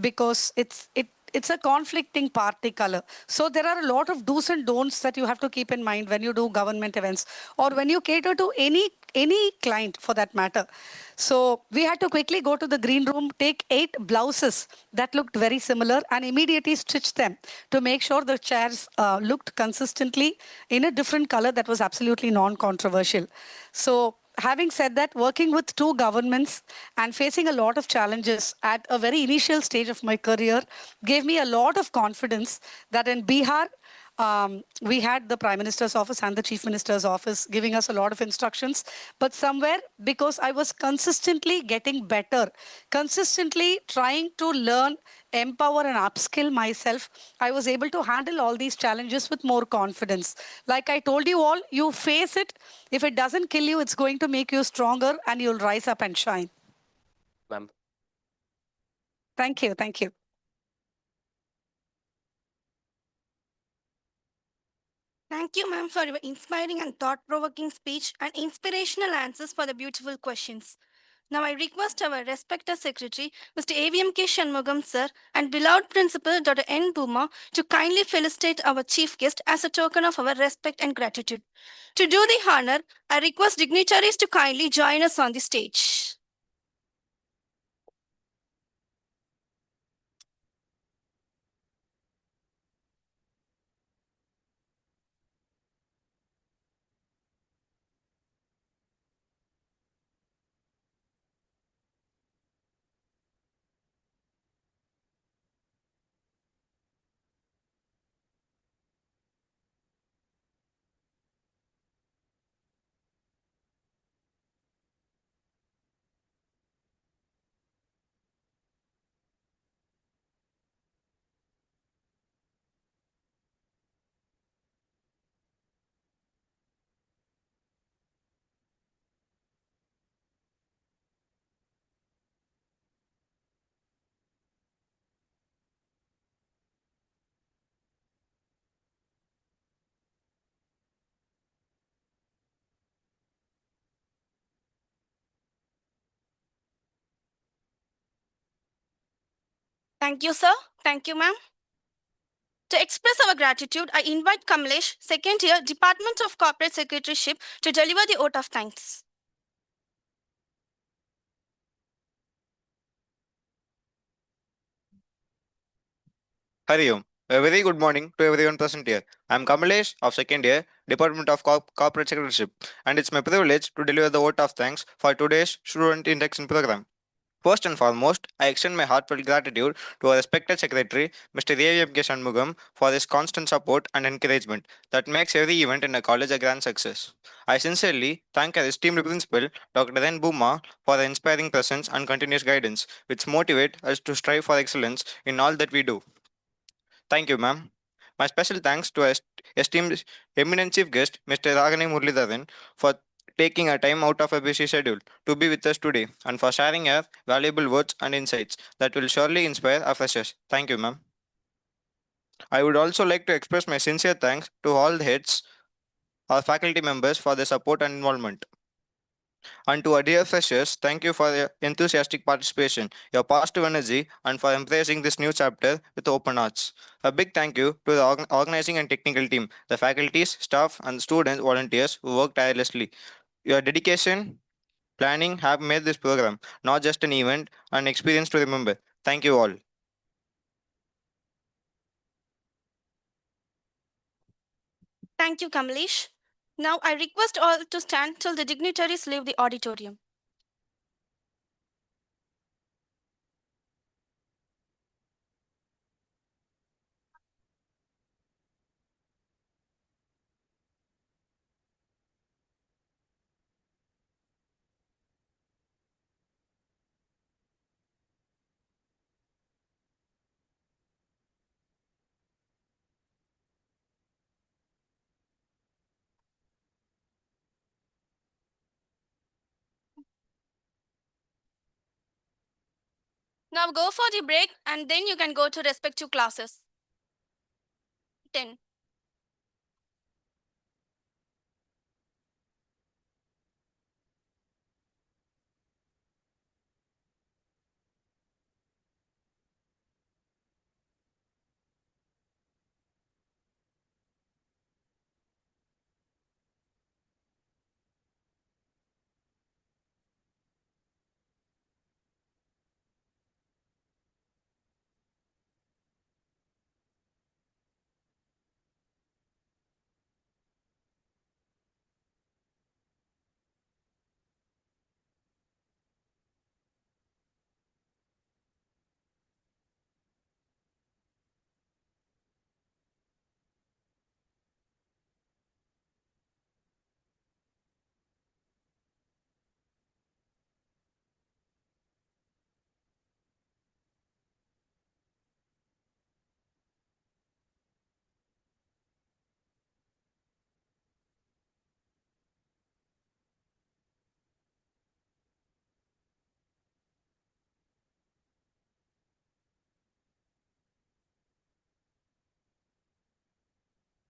because it's a conflicting party color. So there are a lot of do's and don'ts that you have to keep in mind when you do government events or when you cater to any client for that matter. So we had to quickly go to the green room, take 8 blouses that looked very similar and immediately stitch them to make sure the chairs looked consistently in a different color that was absolutely non-controversial. So having said that, working with 2 governments and facing a lot of challenges at a very initial stage of my career gave me a lot of confidence that in Bihar, we had the Prime Minister's office and the Chief Minister's office giving us a lot of instructions. But somewhere, because I was consistently getting better, consistently trying to learn, empower and upskill myself, I was able to handle all these challenges with more confidence. Like I told you all, you face it. If it doesn't kill you, it's going to make you stronger and you'll rise up and shine. Ma'am. Thank you. Thank you. Thank you, ma'am, for your inspiring and thought-provoking speech and inspirational answers for the beautiful questions. Now I request our respected secretary, Mr. AVMK Shanmugam sir, and beloved principal, Dr. N. Bhuma, to kindly felicitate our chief guest as a token of our respect and gratitude. To do the honor, I request dignitaries to kindly join us on the stage. Thank you, sir. Thank you, ma'am. To express our gratitude, I invite Kamlesh, second year, Department of Corporate Secretaryship, to deliver the vote of thanks. Hari Om. A very good morning to everyone present here. I am Kamalesh of second year, Department of Corporate Secretaryship, and it's my privilege to deliver the vote of thanks for today's student induction program. First and foremost, I extend my heartfelt gratitude to our respected Secretary, Mr. A.M.K. Shanmugam, for his constant support and encouragement that makes every event in a college a grand success. I sincerely thank our esteemed Principal, Dr. N. Buma, for her inspiring presence and continuous guidance, which motivate us to strive for excellence in all that we do. Thank you, ma'am. My special thanks to our esteemed eminent chief guest, Mr. Ragani Murlidharan, for taking a time out of a busy schedule to be with us today and for sharing your valuable words and insights that will surely inspire our freshers. Thank you, ma'am. I would also like to express my sincere thanks to all the heads, our faculty members for their support and involvement. And to our dear freshers, thank you for your enthusiastic participation, your positive energy, and for embracing this new chapter with open hearts. A big thank you to the organizing and technical team, the faculties, staff, and student volunteers who worked tirelessly. Your dedication, planning have made this program not just an event, an experience to remember. Thank you all. Thank you, Kamlesh. Now I request all to stand till the dignitaries leave the auditorium. Now go for the break and then you can go to respective classes. 10.